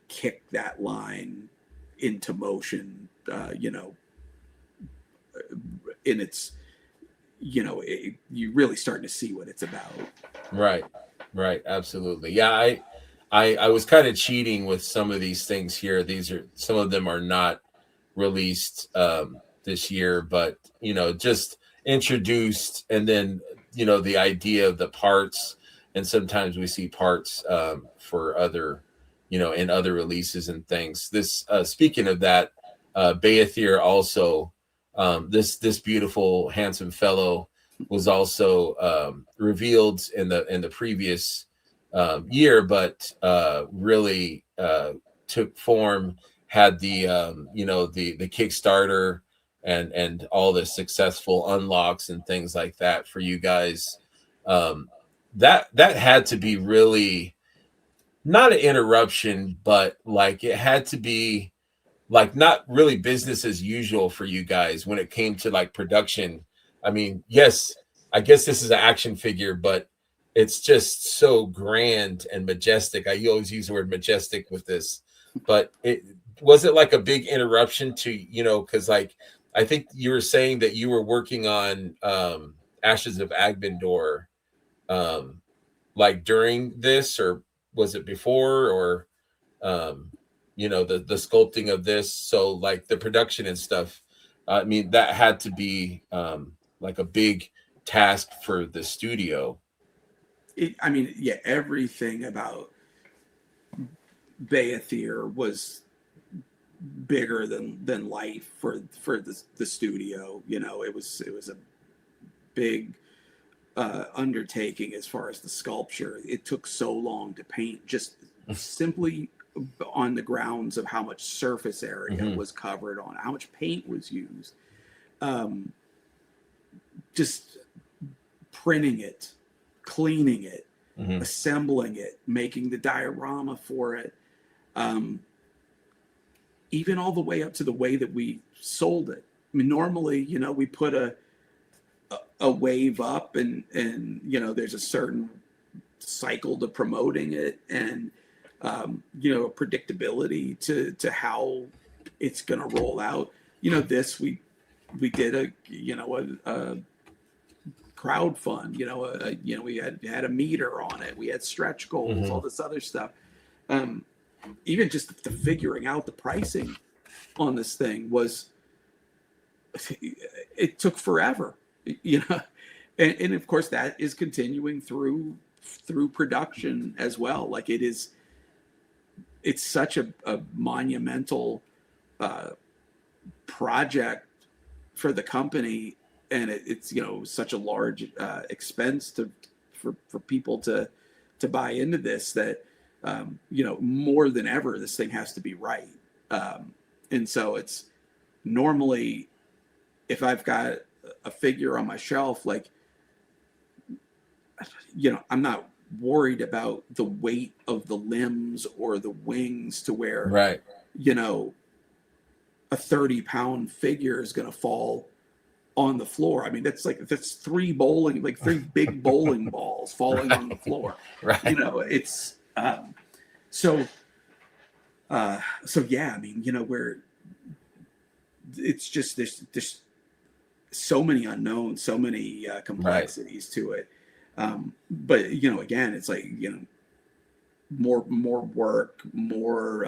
kick that line into motion, in its, you really starting to see what it's about. Right, absolutely. Yeah, I was kind of cheating with some of these things here. Some of them are not released this year, but just introduced, and then the idea of the parts, and sometimes we see parts for other in other releases and things. This speaking of that, Beathir also, this beautiful handsome fellow was also revealed in the previous year, but really took form, had the the Kickstarter and all the successful unlocks and things like that for you guys. That had to be really not an interruption, but like it had to be like not really business as usual for you guys when it came to like production. I mean, yes, I guess this is an action figure, but it's just so grand and majestic. I always use the word majestic with this, but was it like a big interruption to, because like I think you were saying that you were working on Ashes of Agbendor like during this, or was it before, or the sculpting of this, so like the production and stuff, I mean that had to be like a big task for the studio. Everything about Beathir was bigger than life for the studio. It was a big undertaking as far as the sculpture. It took so long to paint, just simply on the grounds of how much surface area was covered on, how much paint was used, just printing it, cleaning it, assembling it, making the diorama for it, even all the way up to the way that we sold it. mean, normally, you know, we put a wave up, and you know, there's a certain cycle to promoting it, and you know, predictability to how it's going to roll out. You know, this we did a, you know, a crowd fund. You know, you know, we had a meter on it. We had stretch goals, all this other stuff. Even just the figuring out the pricing on this thing was, it took forever, you know, and of course that is continuing through production as well. Like it's such a monumental project for the company, and it's, you know, such a large expense for people to buy into this, that you know, more than ever this thing has to be right. And so it's normally, if I've got a figure on my shelf, like, you know, I'm not worried about the weight of the limbs or the wings to where, right, you know, a 30-pound figure is going to fall on the floor. I mean, that's three big bowling balls falling on the floor. right. You know, it's so yeah, I mean, you know, where it's just there's so many unknowns, so many complexities to it. But you know, again, it's like, you know, more work, more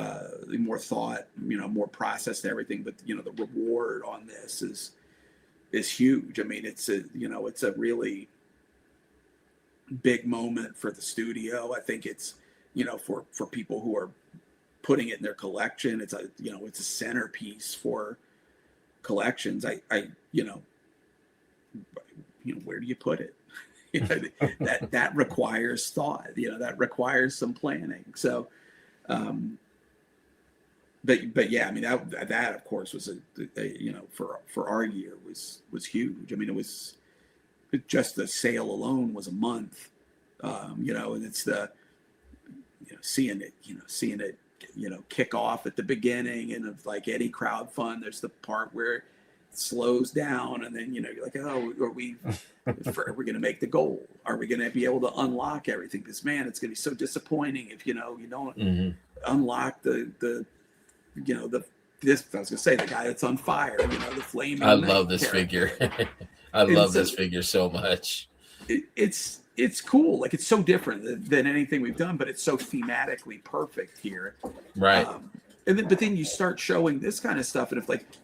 thought, you know, more process to everything. But you know, the reward on this is huge. I mean, it's a really big moment for the studio. I think it's, you know, for people who are putting it in their collection, it's a centerpiece for collections. I you know, where do you put it? You know, that requires thought. You know, that requires some planning. So, but yeah, I mean, that of course was a you know, for our year was huge. I mean, it was just the sale alone was a month. You know, and it's the, you know, seeing it kick off at the beginning, and of like any crowd fund, there's the part where it slows down, and then, you know, you're like, oh, are we going to make the goal? Are we going to be able to unlock everything? Because man, it's going to be so disappointing if, you know, you don't unlock the you know, this, I was going to say, the guy that's on fire, you know, the flaming. I love this figure. I love this figure so much. It's cool. Like, it's so different than anything we've done, but it's so thematically perfect here. Right. But then you start showing this kind of stuff, and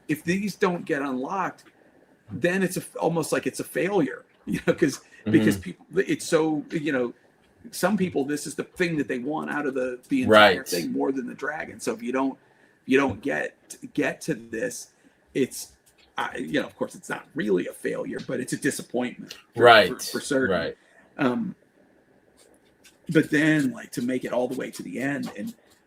if these don't get unlocked, then it's almost like it's a failure, you know, because people, it's so, you know, some people, this is the thing that they want out of the entire thing more than the dragon. So if you don't get to this, it's, you know, of course it's not really a failure, but it's a disappointment, for certain. Right. But then, like, to make it all the way to the end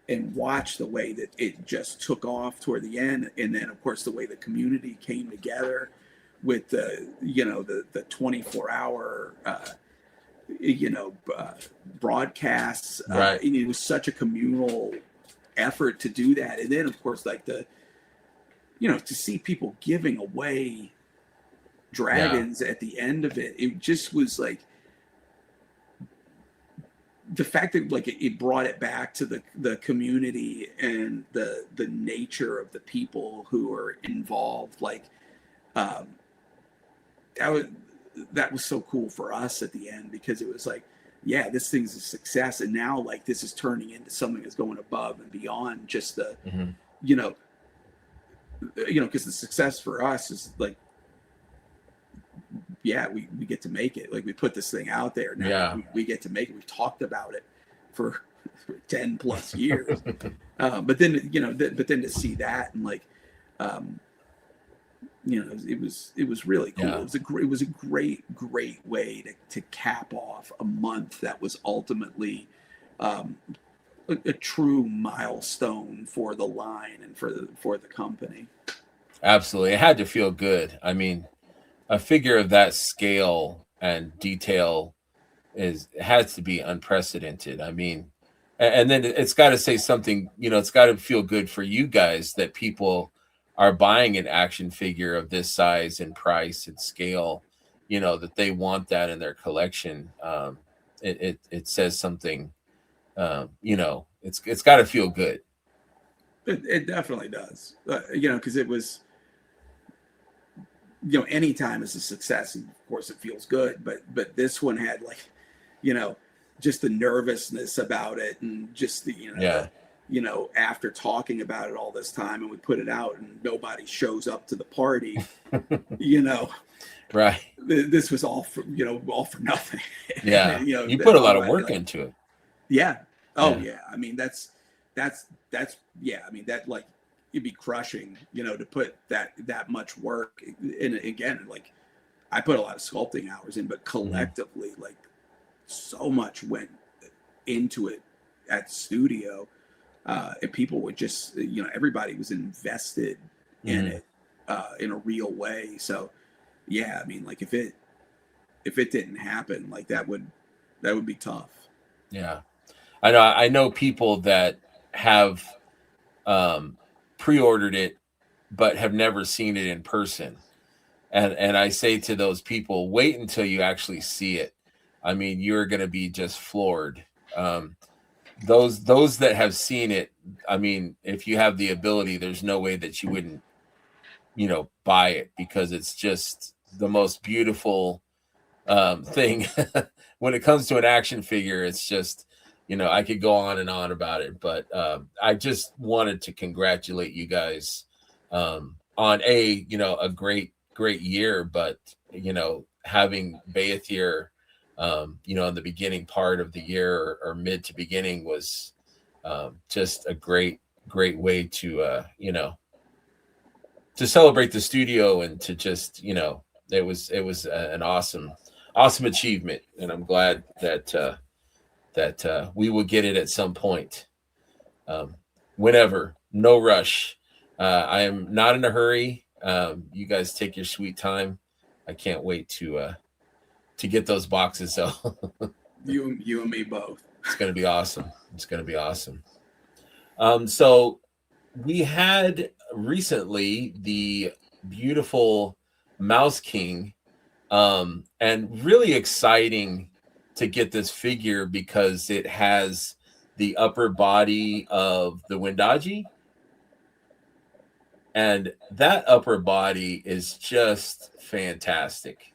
and watch the way that it just took off toward the end, and then of course the way the community came together with the, you know, the 24-hour you know, broadcasts. Right. And it was such a communal effort to do that, and then of course, like, the, you know, to see people giving away dragons at the end of it, it just was like, the fact that, like, it brought it back to the community and the nature of the people who are involved. Like, that was so cool for us at the end, because it was like, yeah, this thing's a success, and now, like, this is turning into something that's going above and beyond just the, you know, because the success for us is like, yeah, we get to make it. Like, we put this thing out there now. We get to make it. We've talked about it for 10 plus years. But then, you know, but then to see that, and like, you know, it was really cool. Yeah. It was a great way to cap off a month that was ultimately a true milestone for the line and for the company. Absolutely. It had to feel good. I mean, a figure of that scale and detail has to be unprecedented. I mean, and then it's got to say something, you know, it's got to feel good for you guys that people are buying an action figure of this size and price and scale, that they want that in their collection. It says something. It's got to feel good. It definitely does. Because it was, any time is a success, and of course it feels good. But this one had like, just the nervousness about it, and just the Yeah. after talking about it all this time, and we put it out and nobody shows up to the party, Right. this was all for nothing. Yeah. And, You put a lot of nobody, work like, into it. yeah. Oh Yeah. yeah. I mean, that's yeah. I mean, that, like, it'd be crushing, to put that much work in. Again, like, I put a lot of sculpting hours in, but collectively, like, so much went into it at the studio, and people would just, everybody was invested in it, in a real way. So yeah, I mean, like, if it didn't happen, like, that would be tough. Yeah. I know people that have pre-ordered it but have never seen it in person. And I say to those people, wait until you actually see it. I mean, you're going to be just floored. Those that have seen it, I mean, if you have the ability, there's no way that you wouldn't, buy it, because it's just the most beautiful thing. When it comes to an action figure, it's just, I could go on and on about it, but I just wanted to congratulate you guys on a great year, but having Bayethier, in the beginning part of the year, or mid to beginning, was just a great way to to celebrate the studio, and to just, it was an awesome achievement, and I'm glad that we will get it at some point, whenever. No rush. I am not in a hurry. You guys take your sweet time. I can't wait to get those boxes. So you and me both. It's going to be awesome. It's going to be awesome. So we had recently the beautiful Mouse King, and really exciting to get this figure, because it has the upper body of the Wendaji, and that upper body is just fantastic.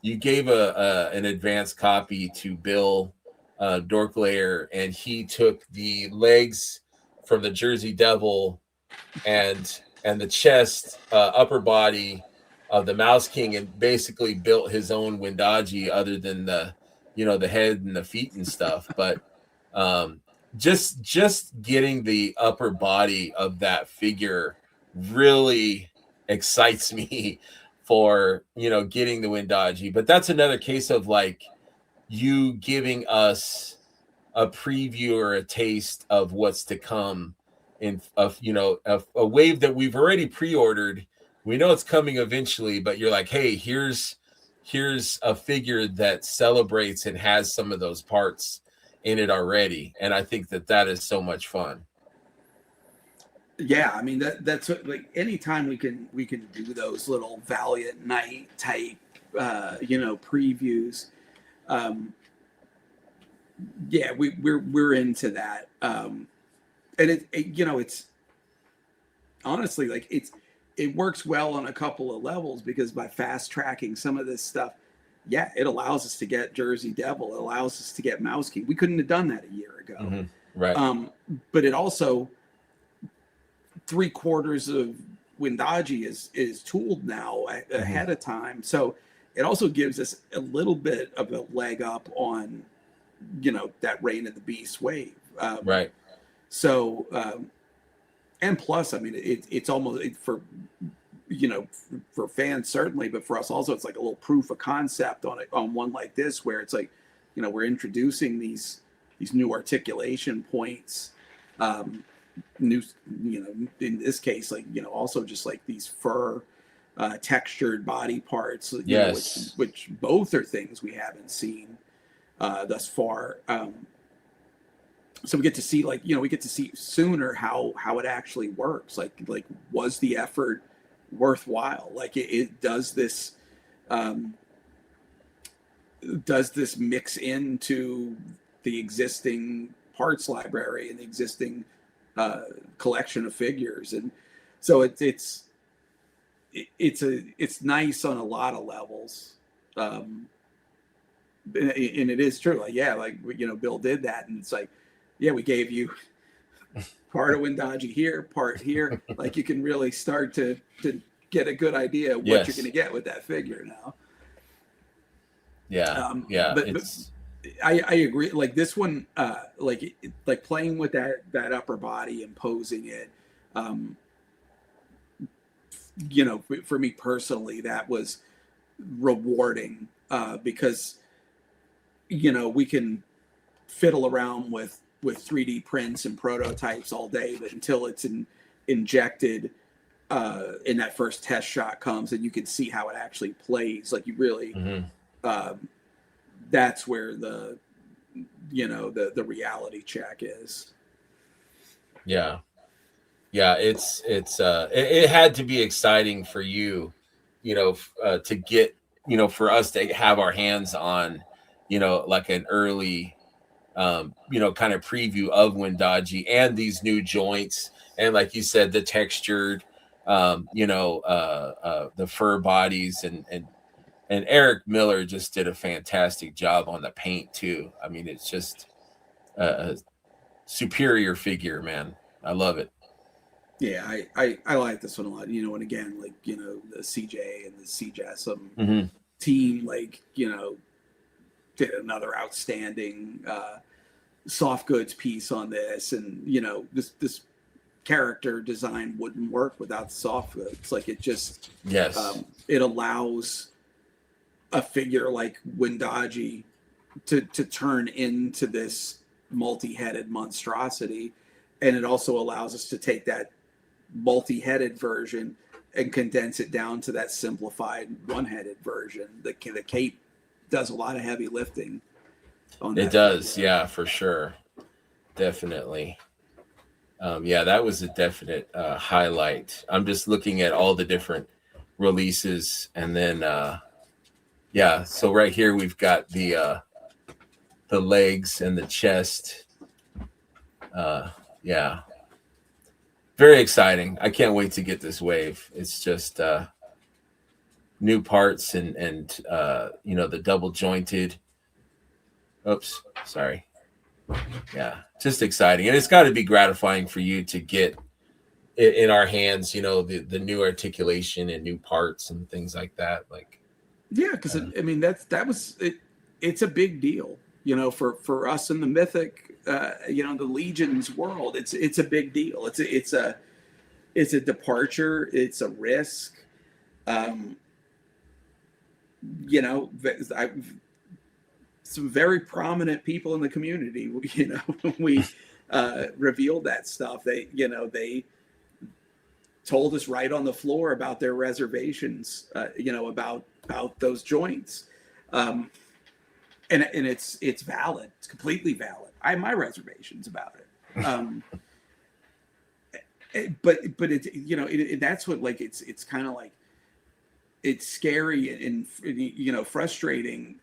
You gave an advanced copy to Bill Dorklayer, and he took the legs from the Jersey Devil and the chest, upper body of the Mouse King, and basically built his own Wendaji, other than the head and the feet and stuff. But just getting the upper body of that figure really excites me for getting the Wendaji. But that's another case of, like, you giving us a preview or a taste of what's to come, in a wave that we've already pre-ordered. We know it's coming eventually, but you're like, hey, here's a figure that celebrates and has some of those parts in it already. And I think that is so much fun. Yeah, I mean, that's what, like, anytime we can do those little Valiant Night type previews, yeah, we're into that. And it's honestly, like, it works well on a couple of levels, because by fast tracking some of this stuff, yeah, it allows us to get Jersey Devil, it allows us to get Mouse King. We couldn't have done that a year ago. Mm-hmm. Right. But it also, 3/4 of Wendaji is tooled now ahead of time, so it also gives us a little bit of a leg up on that Reign of the Beast wave. Right. So and plus, I mean, it's almost, for for fans certainly, but for us also, it's like a little proof of concept on one like this, where it's like, we're introducing these new articulation points, new, in this case, like, also just like these fur textured body parts, yes, which both are things we haven't seen thus far. So we get to see, like, we get to see sooner how it actually works. Like was the effort worthwhile? Like it um, does this mix into the existing parts library and the existing collection of figures? And so it's nice on a lot of levels. And it is true. Like, yeah, like, Bill did that, and it's like, yeah, we gave you part of Wendaji here, part here. Like, you can really start to get a good idea of what you're going to get with that figure now. Yeah, but I agree. Like this one, like playing with that upper body and posing it. For me personally, that was rewarding because we can fiddle around with 3D prints and prototypes all day, but until it's injected in that first test shot comes and you can see how it actually plays, like you really that's where the reality check is. Yeah, it had to be exciting for you, to get, for us to have our hands on, like an early kind of preview of Wendaji and these new joints, and like you said, the textured the fur bodies, and Eric Miller just did a fantastic job on the paint too. I mean, it's just a superior figure, man. I love it. Yeah, I like this one a lot. And again, like, the CJ and the CJSM team, like, did another outstanding soft goods piece on this. And, this character design wouldn't work without soft goods. Like, it just, it allows a figure like Wendaji to turn into this multi-headed monstrosity. And it also allows us to take that multi-headed version and condense it down to that simplified one-headed version. The cape does a lot of heavy lifting on that. It does, yeah, for sure. Definitely. That was a definite highlight. I'm just looking at all the different releases, and then so right here we've got the legs and the chest. Very exciting. I can't wait to get this wave. It's just new parts and the double jointed. Oops, sorry. Yeah, just exciting. And it's got to be gratifying for you to get in our hands, the new articulation and new parts and things like that. Like, yeah, because I mean, that was it. It's a big deal, for us in the Mythic, the Legion's world. It's a big deal. It's a departure. It's a risk. Some very prominent people in the community, when we revealed that stuff, they told us right on the floor about their reservations, about those joints. And it's valid. It's completely valid. I have my reservations about it. But it's that's what, like, it's kind of like, it's scary and frustrating,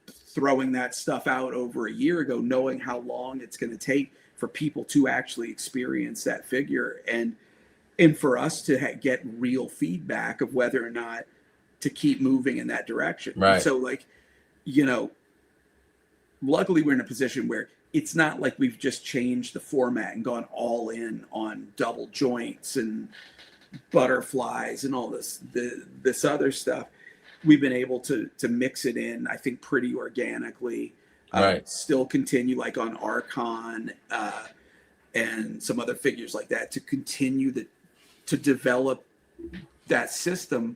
throwing that stuff out over a year ago, knowing how long it's going to take for people to actually experience that figure, and for us to get real feedback of whether or not to keep moving in that direction. Right. And so, like, luckily we're in a position where it's not like we've just changed the format and gone all in on double joints and butterflies and all this other stuff. We've been able to mix it in, I think, pretty organically. Right. Still continue, like on Archon and some other figures like that, to continue to develop that system,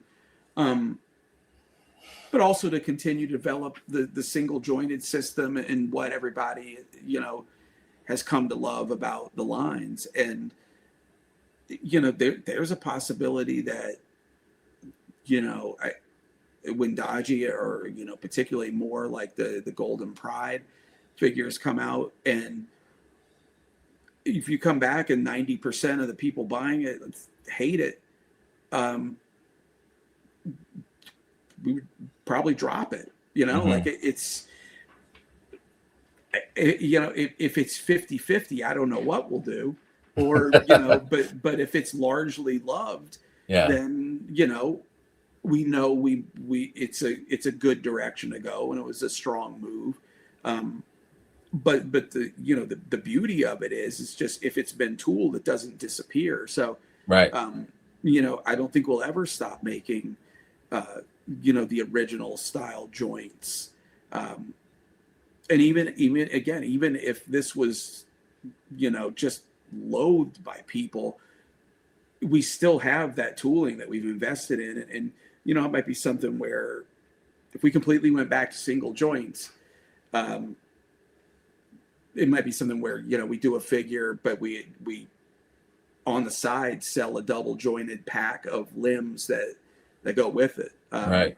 but also to continue to develop the single jointed system and what everybody has come to love about the lines. And there's a possibility that Wendaji, or particularly more like the Golden Pride, figures come out, and if you come back and 90% of the people buying it hate it, we would probably drop it. Like it's if it's 50-50, I don't know what we'll do. Or but if it's largely loved, then we know we it's a good direction to go, and it was a strong move. But the beauty of it is just, if it's been tooled, it doesn't disappear. So right. I don't think we'll ever stop making the original style joints. And even if this was just loathed by people, we still have that tooling that we've invested in, and it might be something where if we completely went back to single joints, it might be something where we do a figure, but we on the side sell a double jointed pack of limbs that go with it. Right.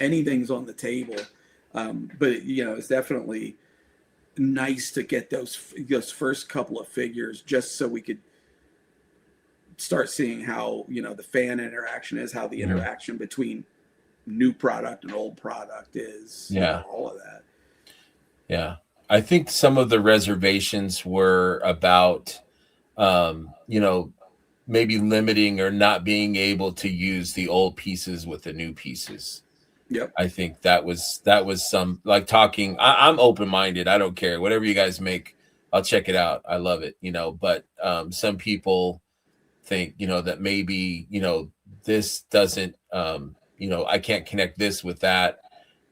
Anything's on the table, but it's definitely nice to get those first couple of figures, just so we could start seeing how the fan interaction is, how the interaction between new product and old product is. All of that. Yeah, I think some of the reservations were about maybe limiting or not being able to use the old pieces with the new pieces. Yep. I think that was some, like, talking. I'm open-minded. I don't care. Whatever you guys make, I'll check it out. I love it, but some people think, that maybe, this doesn't, I can't connect this with that.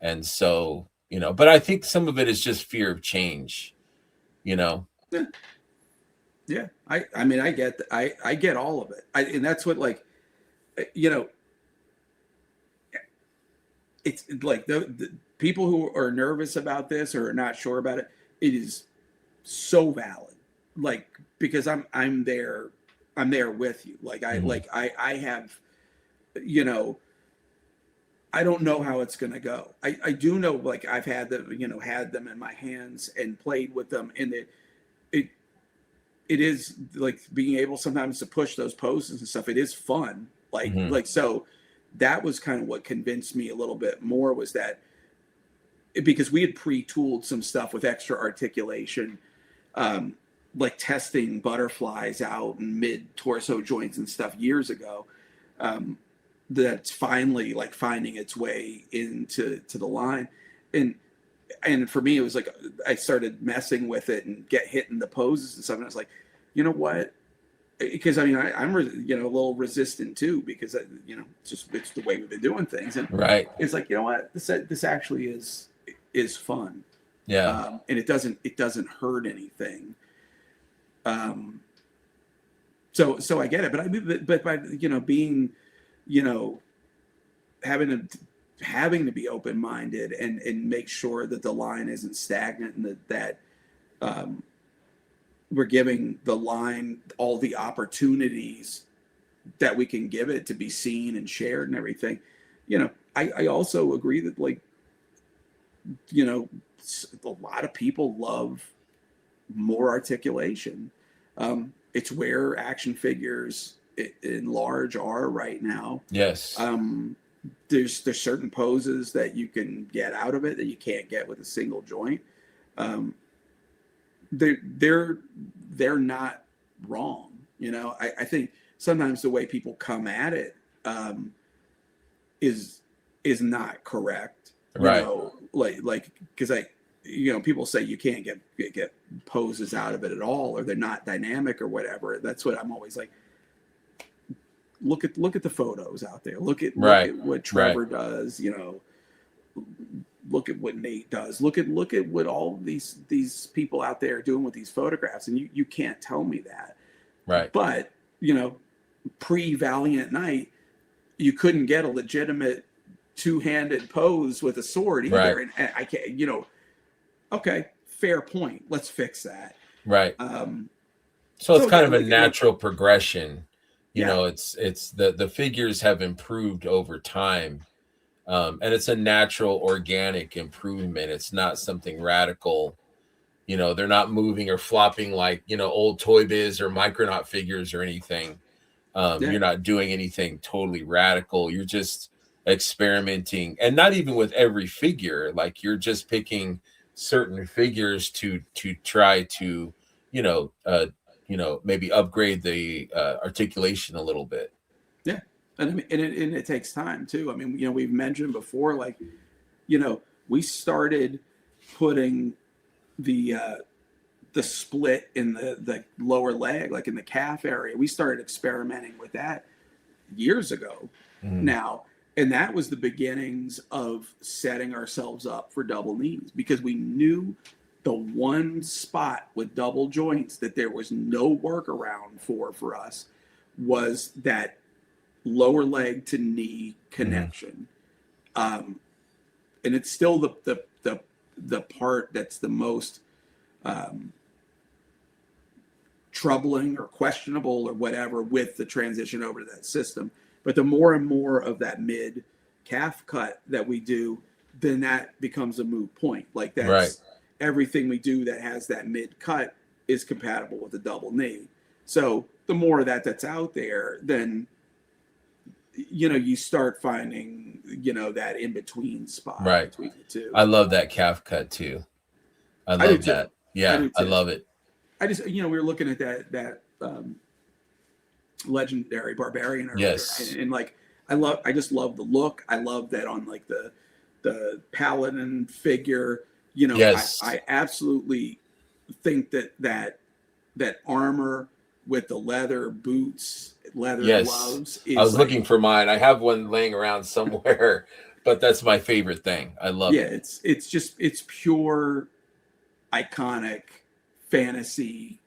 And so, but I think some of it is just fear of change, Yeah. I mean, I get all of it. And that's what, like, it's like the people who are nervous about this or are not sure about it, it is so valid. Like, because I'm there with you. Like I have, I don't know how it's going to go. I do know, like, I've had them in my hands and played with them, and it is like being able sometimes to push those poses and stuff. It is fun. Like, so that was kind of what convinced me a little bit more, was that because we had pre-tooled some stuff with extra articulation, like testing butterflies out and mid torso joints and stuff years ago. That's finally, like, finding its way into the line. And for me, it was like, I started messing with it and hitting the poses and stuff. And I was like, you know what? Because I'm a little resistant too, because it's the way we've been doing things. And it's like, you know what? This actually is fun. Yeah. And it doesn't hurt anything. So I get it, but by being, having to be open-minded and make sure that the line isn't stagnant, and that we're giving the line all the opportunities that we can give it to be seen and shared and everything. I also agree that, like, a lot of people love more articulation. It's where action figures in large are right now. Yes. There's certain poses that you can get out of it that you can't get with a single joint. They're not wrong. I think sometimes the way people come at it is not correct. Right. Like because people say you can't get poses out of it at all, or they're not dynamic or whatever. That's what I'm always like. Look at the photos out there. Look at what Trevor does. Look at what Nate does. Look at what all these people out there are doing with these photographs, and you can't tell me that. Right. But pre-Valiant Night, you couldn't get a legitimate two-handed pose with a sword either. Right. And I can't. Okay, fair point. Let's fix that. Right. So it's kind of a natural progression. It's the figures have improved over time. And it's a natural, organic improvement. It's not something radical. They're not moving or flopping like, old Toy Biz or Micronaut figures or anything. You're not doing anything totally radical. You're just experimenting, and not even with every figure. Like, you're just picking certain figures to try to, maybe upgrade the articulation a little bit. Yeah. And I mean, and it takes time too. I mean, we've mentioned before, like, we started putting the split in the lower leg, like in the calf area. We started experimenting with that years ago now. And that was the beginnings of setting ourselves up for double knees, because we knew the one spot with double joints that there was no workaround for us was that lower leg to knee connection. And it's still the part that's the most troubling or questionable or whatever with the transition over to that system. But the more and more of that mid calf cut that we do, then that becomes a moot point. Like, that's right. Everything we do that has that mid cut is compatible with the double knee. So the more of that's out there, then you start finding that in between spot between the two. I love that calf cut too. I love that. Yeah, I love it. I just, we were looking at that legendary barbarian earlier, yes, and like, I just love the look. I love that on like the paladin figure. Yes. I absolutely think that armor with the leather boots, leather gloves. I was looking for mine. I have one laying around somewhere, but that's my favorite thing. I love it. Yeah, it's pure iconic fantasy,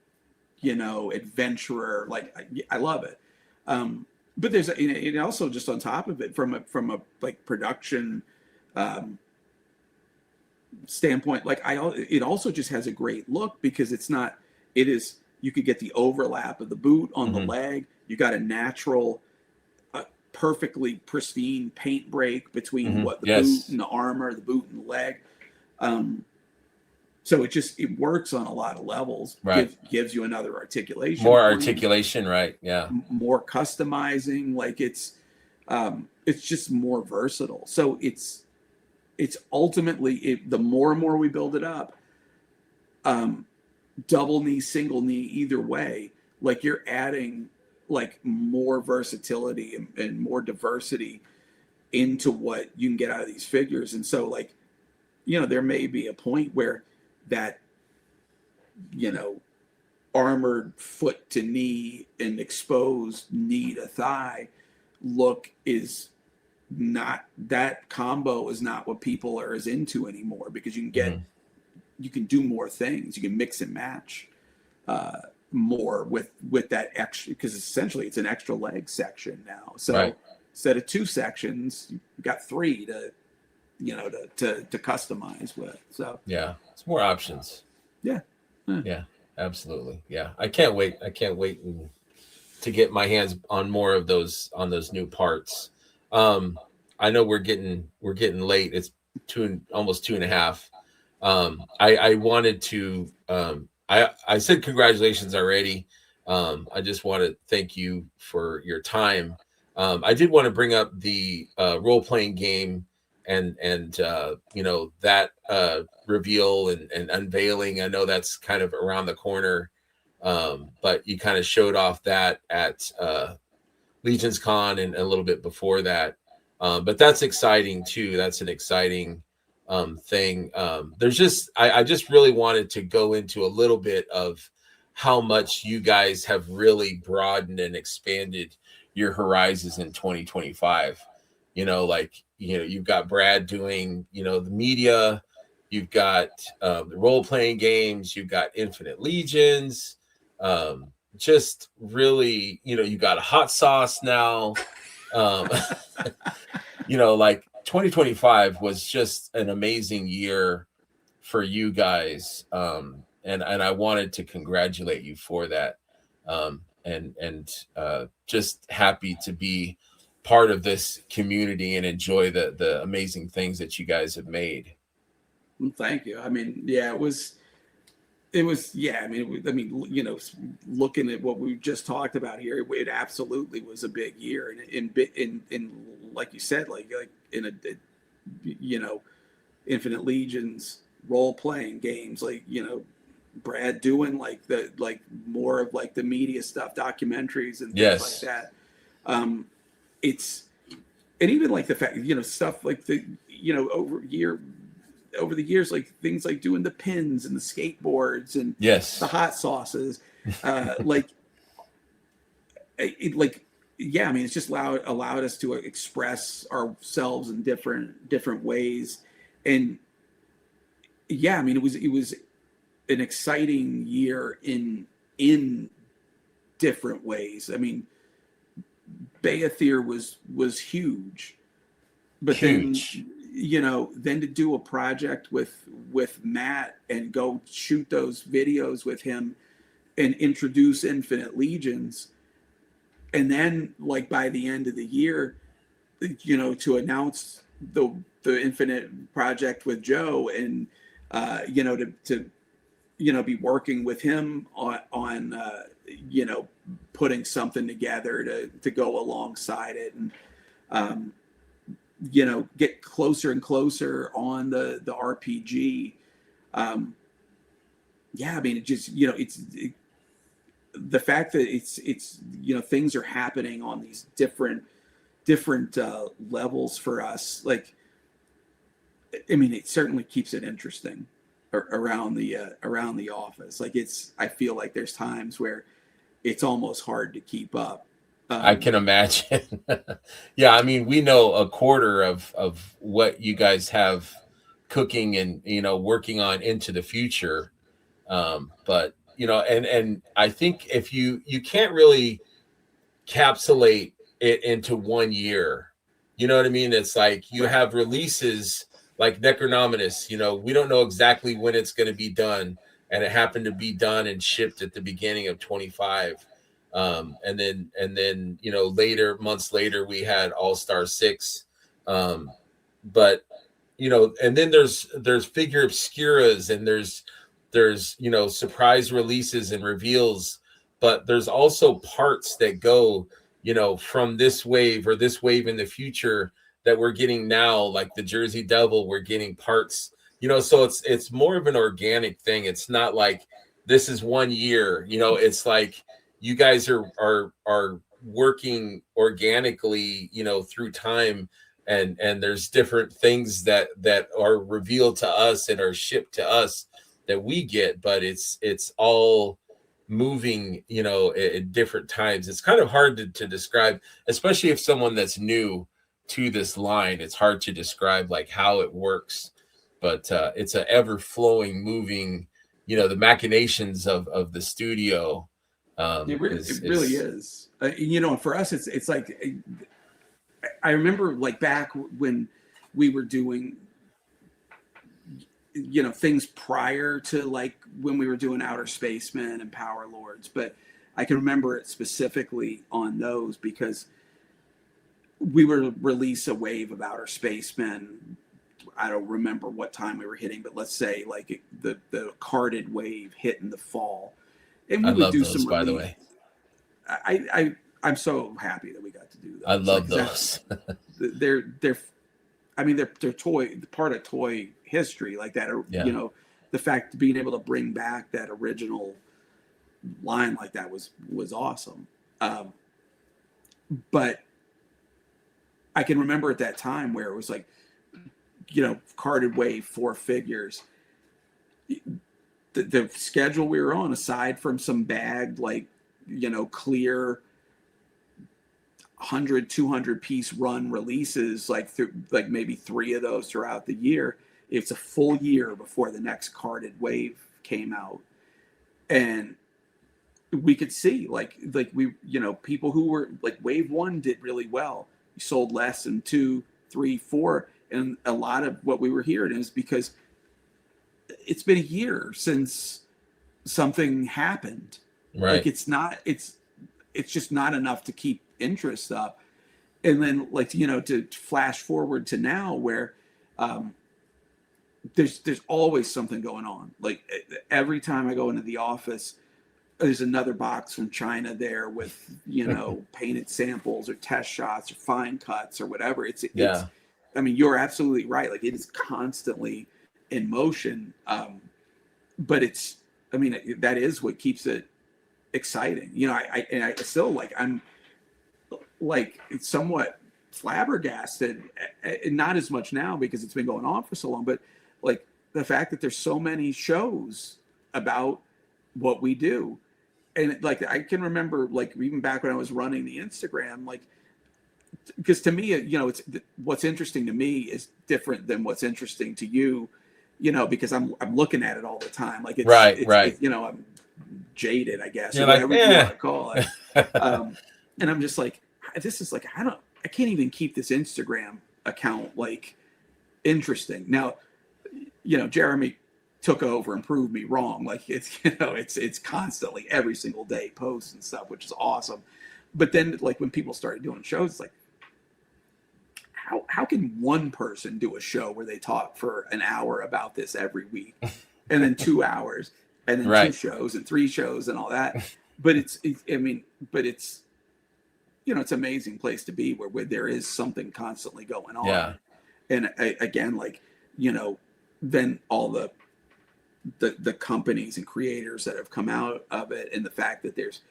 adventurer. Like, I love it. But there's and also, just on top of it, from a like production standpoint, like, it also just has a great look, because you could get the overlap of the boot on the leg. You got a natural, perfectly pristine paint break between what the boot and the armor, the boot and the leg. So it works on a lot of levels. Right. Gives you another articulation. More articulation, right? Yeah. More customizing. Like, it's just more versatile. So it's ultimately, the more and more we build it up, double knee, single knee, either way, like, you're adding like more versatility and more diversity into what you can get out of these figures. And so, like, there may be a point where that, armored foot to knee and exposed knee to thigh look is not, that combo is not what people are as into anymore, because you can get, you can do more things. You can mix and match more with that extra, because essentially it's an extra leg section now. So instead of 2 sections, you've got 3 to customize with. So yeah, it's more options. Yeah. Yeah, absolutely. Yeah, I can't wait to get my hands on more of those, on those new parts. I know we're getting late. It's almost 2.5. I wanted to, I said congratulations already. I just want to thank you for your time. I did want to bring up the role-playing game and that reveal and unveiling. I know that's kind of around the corner, but you kind of showed off that at Legion's Con and a little bit before that. But that's exciting too. That's an exciting thing. There's just, I just really wanted to go into a little bit of how much you guys have really broadened and expanded your horizons in 2025. You've got Brad doing, the media, you've got the role-playing games, you've got Infinite Legions, just really, you got a hot sauce now. Like 2025 was just an amazing year for you guys. And I wanted to congratulate you for that. And just happy to be part of this community and enjoy the amazing things that you guys have made. Well, thank you. I mean, yeah, yeah. I mean, you know, looking at what we just talked about here, it absolutely was a big year, and in like you said, like in a, you know, Infinite Legions role playing games, like, you know, Brad doing like more of like the media stuff, documentaries and things like Yes. that. It's, and even like the fact, you know, stuff like the, you know, over the years, like things like doing the pins and the skateboards and Yes. the hot sauces, like like, yeah, I mean, it's just allowed us to express ourselves in different ways. And yeah, I mean, it was an exciting year in different ways. I mean, Bayathir was huge, but Huge. then, you know, then to do a project with Matt and go shoot those videos with him and introduce Infinite Legions, and then like by the end of the year, you know, to announce the Infinite project with Joe, and you know, to you know, be working with him on you know, putting something together to go alongside it, and you know, get closer and closer on the RPG. Yeah, I mean, it just, you know, the fact that it's you know, things are happening on these different levels for us. Like, I mean, it certainly keeps it interesting around the office. Like, it's, I feel like there's times where it's almost hard to keep up. I can imagine. Yeah, I mean, we know a quarter of what you guys have cooking and, you know, working on into the future. But you know, and I think if you can't really capsulate it into 1 year, you know what I mean? It's like you Right. have releases like Necronominus. You know, we don't know exactly when it's going to be done, and it happened to be done and shipped at the beginning of 25. And then you know, later, months later, we had All Star 6. But you know, and then there's figure obscuras, and there's you know, surprise releases and reveals, but there's also parts that go, you know, from this wave or this wave in the future that we're getting now, like the Jersey Devil, we're getting parts, you know, so it's more of an organic thing. It's not like this is 1 year, you know, it's like you guys are working organically, you know, through time, and there's different things that are revealed to us and are shipped to us that we get, but it's all moving, you know, at different times. It's kind of hard to describe, especially if someone that's new to this line. It's hard to describe like how it works, but it's a ever flowing, moving, you know, the machinations of the studio. It really is. You know, for us, it's like, I remember like back when we were doing, you know, things prior to like when we were doing Outer Spacemen and Power Lords, but I can remember it specifically on those because we were release a wave of Outer Spacemen. I don't remember what time we were hitting, but let's say like the carded wave hit in the fall, and we I would love do those, some by the release. way. I'm so happy that we got to do those. I love like, those. they're I mean, they're toy, part of toy history, like that. Yeah. You know, the fact being able to bring back that original line like that was awesome. But I can remember at that time where it was like, you know, carded wave 4 figures. The schedule we were on, aside from some bagged, like, you know, clear 100, 200 piece run releases, like like maybe 3 of those throughout the year. It's a full year before the next carded wave came out, and we could see like we, you know, people who were like wave 1 did really well. You sold less than 2, 3, 4, and a lot of what we were hearing is because it's been a year since something happened. Right. Like it's just not enough to keep interest up. And then, like, to flash forward to now, where there's always something going on. Like, every time I go into the office, there's another box from China there with, painted samples or test shots or fine cuts or whatever. It's, Yeah. I mean, you're absolutely right. Like, it is constantly in motion. But it's, I mean, that is what keeps it exciting. I still, like, I'm like somewhat flabbergasted, not as much now because it's been going on for so long, but like the fact that there's so many shows about what we do. And like, I can remember, like, even back when I was running the Instagram, like, because to me, it's what's interesting to me is different than what's interesting to you, because I'm looking at it all the time. Like, Right. I'm jaded, I guess, You're or like, whatever you want to call it. And I'm just like, this is like, I can't even keep this Instagram account like interesting. Now, Jeremy took over and proved me wrong. Like, it's constantly every single day posts and stuff, which is awesome. But then, like, when people started doing shows, it's like, how can one person do a show where they talk for an hour about this every week, and then 2 hours, and then Right. 2 shows and 3 shows and all that? But it's it's an amazing place to be where there is something constantly going on. Yeah. And again, like, then all the companies and creators that have come out of it, and the fact that there's,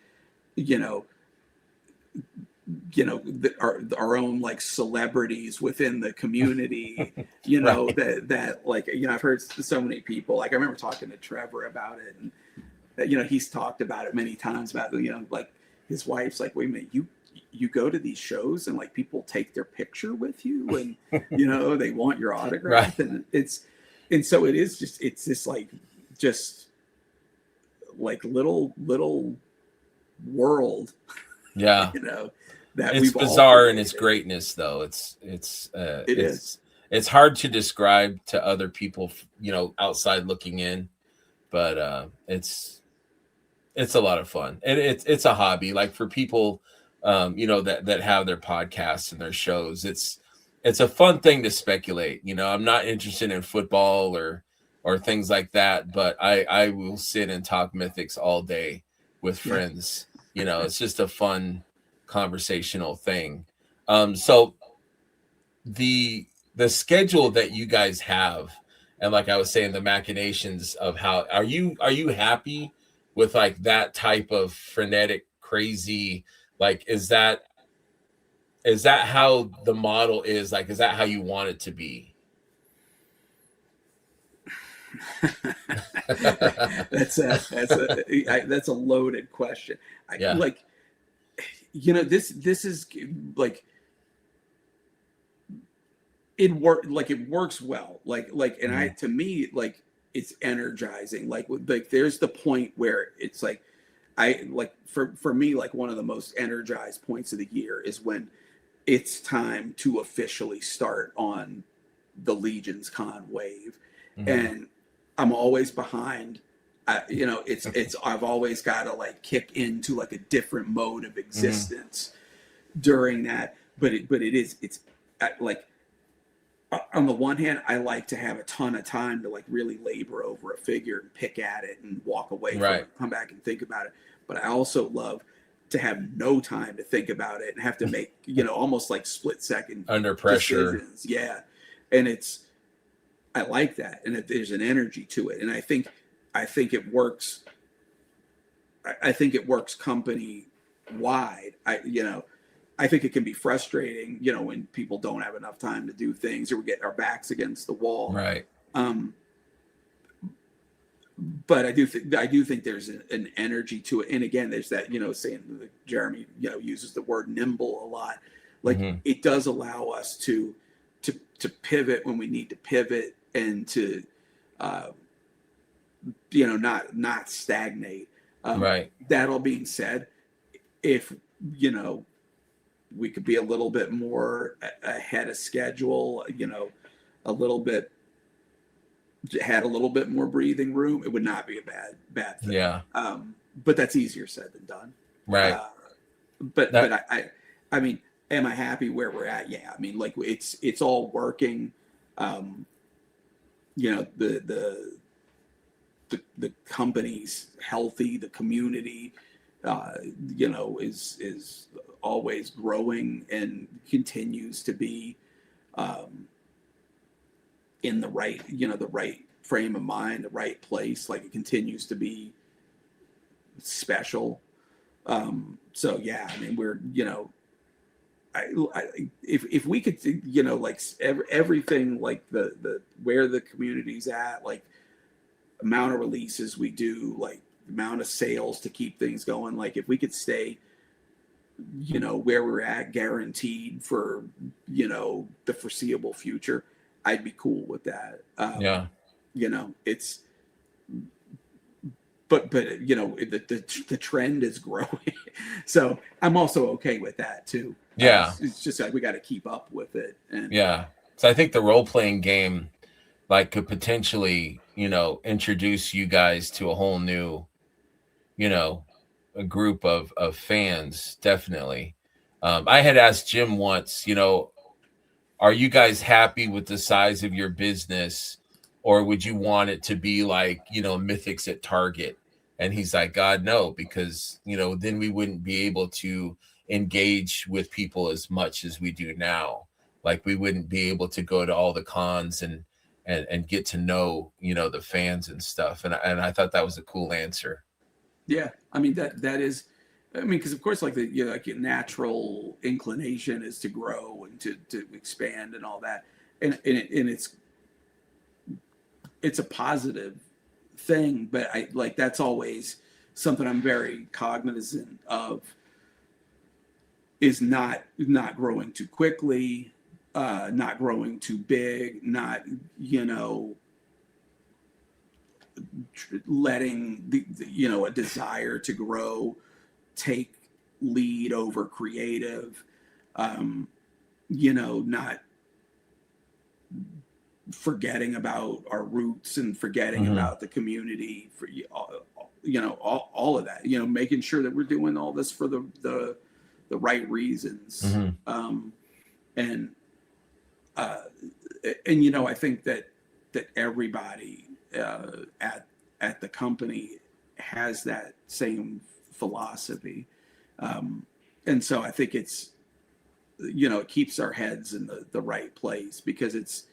our own, like, celebrities within the community, Right. that like, I've heard so many people, like, I remember talking to Trevor about it, and he's talked about it many times about, like, his wife's like, wait a minute, you go to these shows and, like, people take their picture with you, and they want your autograph. Right. And so it's this, like, just like little world, Yeah. that It's we've all bizarre in its created. greatness, though. It's It is. it's hard to describe to other people, outside looking in, but it's a lot of fun, and it's a hobby. Like, for people, that have their podcasts and their shows, it's a fun thing to speculate. I'm not interested in football or things like that, but I will sit and talk Mythics all day with Yeah. friends. It's just a fun conversational thing. So the schedule that you guys have, and like I was saying, the machinations of how are you happy with, like, that type of frenetic, crazy, like, is that how the model is? Like, is that how you want it to be? that's a loaded question. Yeah. Like, this is like, it works well. Like, and to me, like, it's energizing. Like, there's the point where it's like, for me, like, one of the most energized points of the year is when it's time to officially start on the Legions Con wave. Mhm. And I'm always behind. I've always got to, like, kick into, like, a different mode of existence during that. But it's like, on the one hand, I like to have a ton of time to, like, really labor over a figure and pick at it and walk away from it, come back and think about it. But I also love to have no time to think about it and have to make, almost like split second Under pressure decisions. Yeah. And I like that. And there's an energy to it. And I think it works. I think it works company wide. I think it can be frustrating, when people don't have enough time to do things, or we get our backs against the wall. right. But I do think there's an energy to it. And again, there's that, saying that Jeremy, uses the word nimble a lot. Like, it does allow us to pivot when we need to pivot, and to, not stagnate. Right. That all being said, if, we could be a little bit more ahead of schedule, a little bit, had a little bit more breathing room, it would not be a bad thing. Yeah. But that's easier said than done. Right. But I mean, am I happy where we're at? Yeah, I mean, like it's all working. You know, the company's healthy, the community, you know, is always growing and continues to be in the right, you know, the right frame of mind, the right place. Like it continues to be special. So yeah, I mean, we're, you know, if we could, you know, like everything, like the where the community's at, like amount of releases we do, like amount of sales to keep things going. Like if we could stay, you know, where we're at, guaranteed for, you know, the foreseeable future, I'd be cool with that. Yeah. You know, it's, but you know, the trend is growing, so I'm also okay with that too. Yeah. It's just like we got to keep up with it. And Yeah. So I think the role playing game like could potentially, you know, introduce you guys to a whole new, you know, a group of fans. Definitely. I had asked Jim once, you know, are you guys happy with the size of your business, or would you want it to be like, you know, Mythics at Target? And he's like, God, no, because, you know, then we wouldn't be able to engage with people as much as we do now. Like we wouldn't be able to go to all the cons and get to know, you know, the fans and stuff. And I thought that was a cool answer. yeah, I mean that is, I mean, because of course, like the, you know, like your natural inclination is to grow and to expand and all that, and it's a positive thing, but I like that's always something I'm very cognizant of, is not growing too quickly, not growing too big, not, you know, letting the you know, a desire to grow take lead over creative, you know, not forgetting about our roots and forgetting about the community, for you know, all of that, you know, making sure that we're doing all this for the right reasons. And uh, and you know, I think that everybody at the company has that same philosophy, and so I think it's, you know, it keeps our heads in the right place, because it's,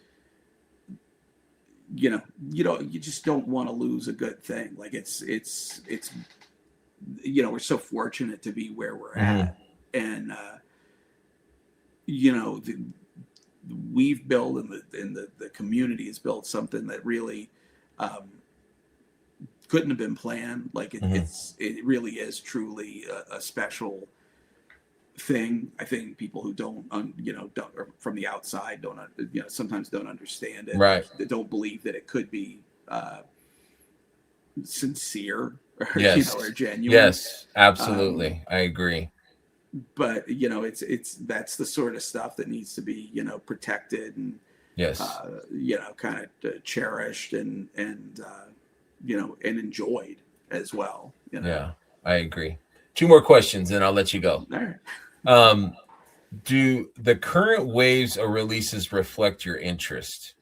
you know, you just don't want to lose a good thing. Like it's you know, we're so fortunate to be where we're at, and you know, we've built, and the community has built something that really couldn't have been planned. Like it really is truly a special thing. I think people who don't, you know, don't, or from the outside don't, you know, sometimes don't understand it. Right. They don't believe that it could be sincere, or Yes. you know, or genuine. Yes, absolutely. I agree. But you know, it's that's the sort of stuff that needs to be, you know, protected and Yes. you know, kind of cherished and you know, and enjoyed as well. You know? Yeah, I agree. 2 more questions, and I'll let you go. All right. Do the current waves of releases reflect your interest?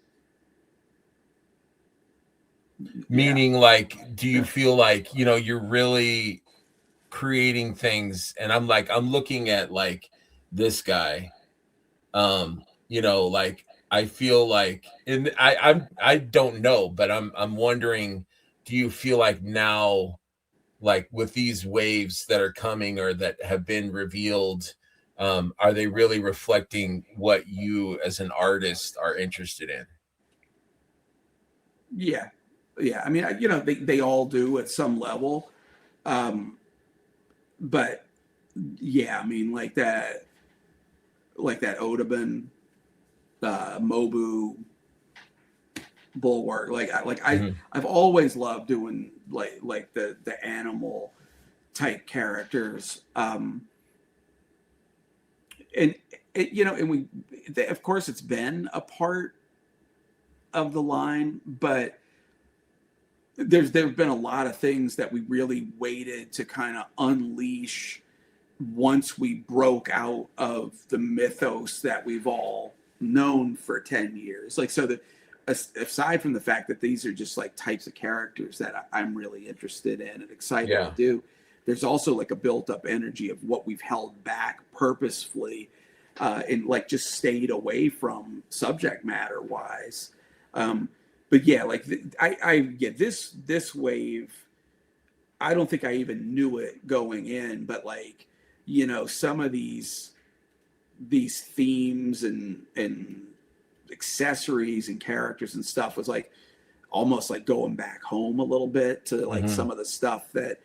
Meaning, like, do you feel like, you know, you're really creating things? And I'm like, I'm looking at like this guy, you know, like I feel like, and I don't know, but I'm wondering, do you feel like now, like with these waves that are coming or that have been revealed, are they really reflecting what you as an artist are interested in? Yeah, yeah. I mean, you know, they all do at some level, but yeah, I mean, like that Audubon, Mobu, Bulwark. I've always loved doing like the animal type characters, and it, you know, and of course it's been a part of the line, but there've been a lot of things that we really waited to kind of unleash once we broke out of the mythos that we've all known for 10 years. Like, so that aside from the fact that these are just like types of characters that I'm really interested in and excited to do, there's also like a built up energy of what we've held back purposefully and like just stayed away from subject matter wise. But yeah, like this wave, I don't think I even knew it going in, but like, you know, some of these themes and accessories and characters and stuff was like almost like going back home a little bit to like some of the stuff that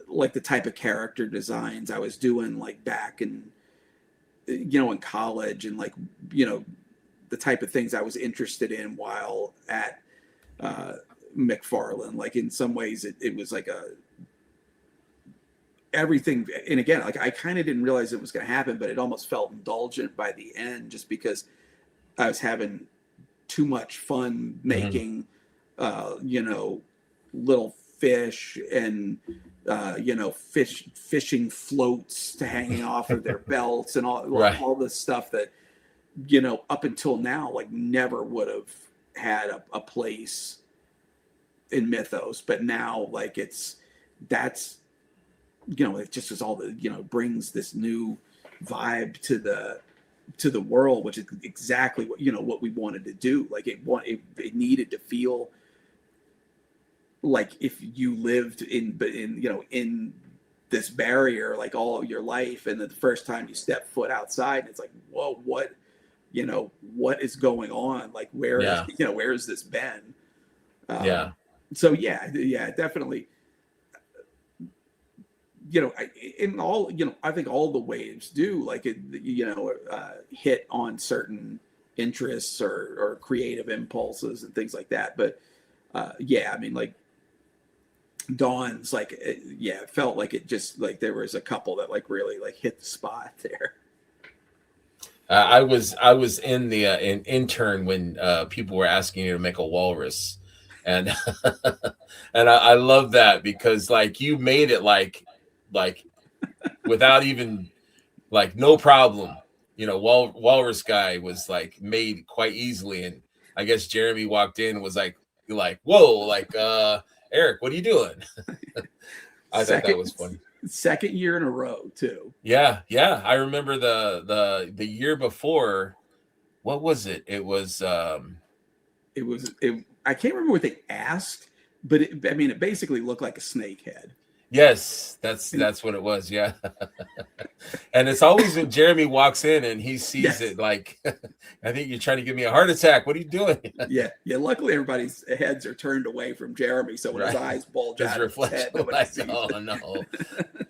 like the type of character designs I was doing like back in, you know, in college, and like, you know, the type of things I was interested in while at McFarlane. Like in some ways it was like everything. And again, like I kind of didn't realize it was going to happen, but it almost felt indulgent by the end just because I was having too much fun making, you know, little fish and, you know, fishing floats to hanging off of their belts and all this stuff that, you know, up until now, like never would have had a place in mythos, but now like that's, you know, it just is all the, you know, brings this new vibe to the world, which is exactly what, you know, what we wanted to do. Like it needed to feel like if you lived in you know, in this barrier like all of your life, and then the first time you step foot outside, it's like, whoa, what, you know, what is going on? Like where you know, where has this been? So yeah, definitely. You know, in all, you know, I think all the waves do like it, you know, hit on certain interests or creative impulses and things like that. But yeah, I mean, like Dawn's, like, it felt like it just like there was a couple that like really like hit the spot there. I was in the an intern when people were asking you to make a walrus, and and I love that because like you made it like without even like no problem, you know. Walrus guy was like made quite easily, and I guess Jeremy walked in and was like whoa, like Eric, what are you doing? I thought that was funny. Second year in a row too. Yeah. I remember the year before. What was it? It was I can't remember what they asked, but I mean, it basically looked like a snake head. Yes, that's what it was. Yeah. And it's always when Jeremy walks in and he sees it like, I think you're trying to give me a heart attack. What are you doing? Yeah. Luckily, everybody's heads are turned away from Jeremy, so when his eyes bulge out of his head, nobody sees. Oh no!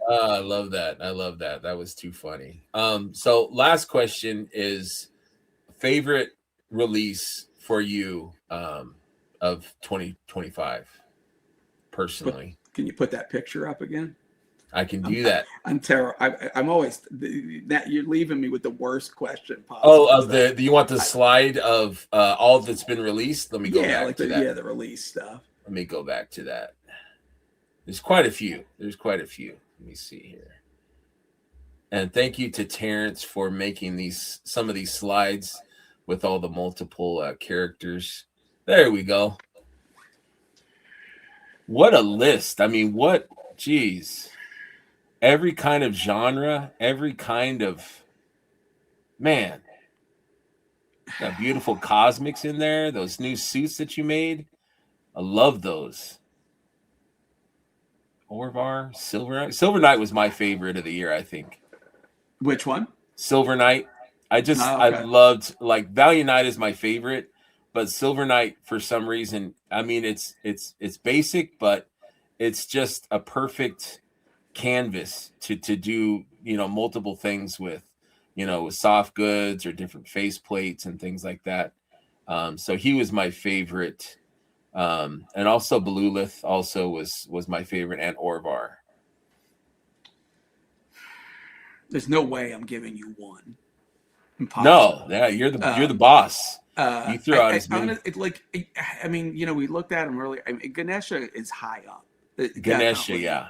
I love that. That was too funny. So last question is favorite release for you of 2025 personally. Can you put that picture up again? I can do that. I'm terrible. I'm always that you're leaving me with the worst question possible. Oh, do you want the slide of all that's been released? Let me go back to that. Yeah, the release stuff. Let me go back to that. There's quite a few. Let me see here. And thank you to Terrence for making some of these slides with all the multiple characters. There we go. What a list. I mean, geez. Every kind of genre, every kind of, man. Got beautiful cosmics in there. Those new suits that you made. I love those. Orvar, Silver Knight. Silver Knight was my favorite of the year, I think. Which one? Silver Knight. I loved, like, Valiant Knight is my favorite, but Silver Knight, for some reason, I mean, it's basic, but it's just a perfect canvas to do, you know, multiple things with, you know, with soft goods or different face plates and things like that. So he was my favorite. And also Belulith also was my favorite, and Orvar. There's no way I'm giving you one. Impossible. No, yeah, you're the boss. You threw out as many. I mean, you know, we looked at him earlier. I mean, Ganesha is high up. Ganesha, yeah.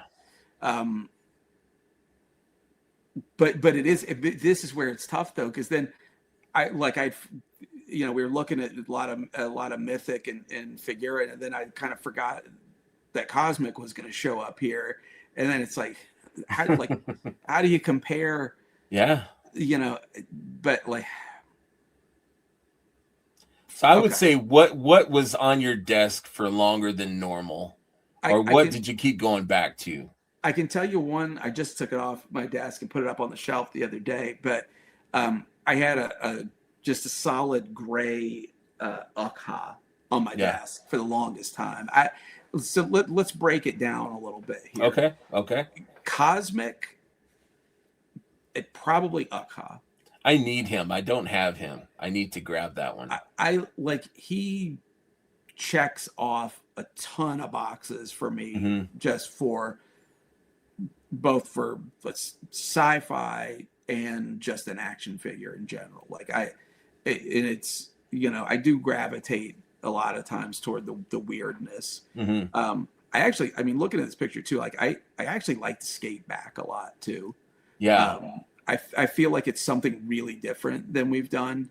but this is where it's tough though, because then we were looking at a lot of Mythic and Figura, and then I kind of forgot that Cosmic was going to show up here, and then it's like, how do you compare? Yeah. But like, so I would say what was on your desk for longer than normal, or what did you keep going back to? I can tell you one. I just took it off my desk and put it up on the shelf the other day, but I had just a solid gray Ukha on my desk for the longest time. Let's break it down a little bit here. Okay. Cosmic, it probably Ukha. I need him. I don't have him. I need to grab that one. I like, he checks off a ton of boxes for me, just for both for sci-fi and just an action figure in general. Like it's I do gravitate a lot of times toward the weirdness. Looking at this picture too, like I actually like the skate back a lot too. Yeah. I feel like it's something really different than we've done.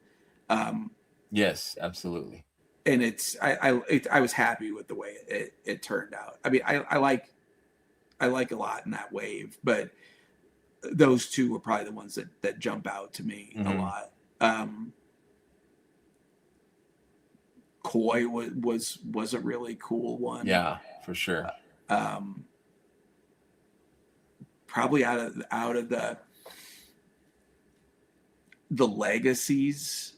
Yes, absolutely. And I was happy with the way it turned out. I mean, I like a lot in that wave, but those two were probably the ones that jump out to me a lot. Koi was a really cool one. Yeah, for sure. Probably out of the legacies,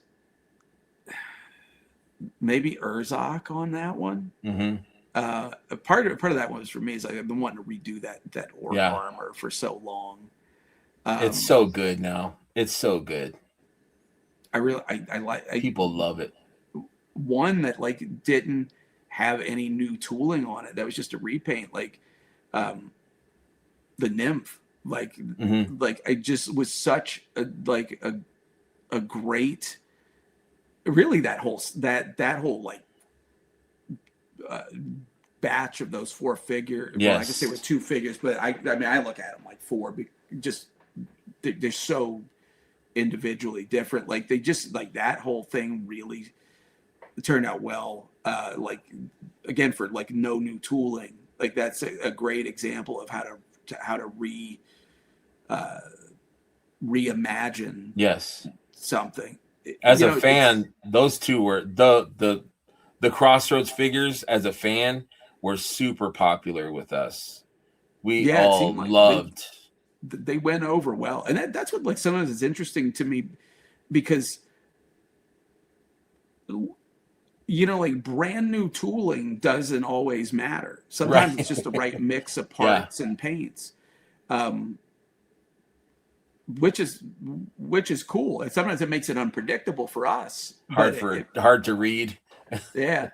maybe Urzak on that one. Part of that one was for me is I've been wanting to redo that orc armor for so long. It's so good now. It's so good. I like people love it. One that like didn't have any new tooling on it. That was just a repaint, like the nymph. Like I just was such a great, really that whole like batch of those four figures. Yes. Well, I guess they were two figures, but I mean I look at them like four, just they're so individually different. Like they just like that whole thing really turned out well. Like again, for like no new tooling, like that's a great example of how to reimagine something. As a fan, those two were the Crossroads figures. As a fan, were super popular with us. We all loved. They went over well, and that's what like sometimes is interesting to me, because like brand new tooling doesn't always matter. Sometimes it's just the right mix of parts and paints, which is cool. And sometimes it makes it unpredictable for us. Hard to read. Yeah.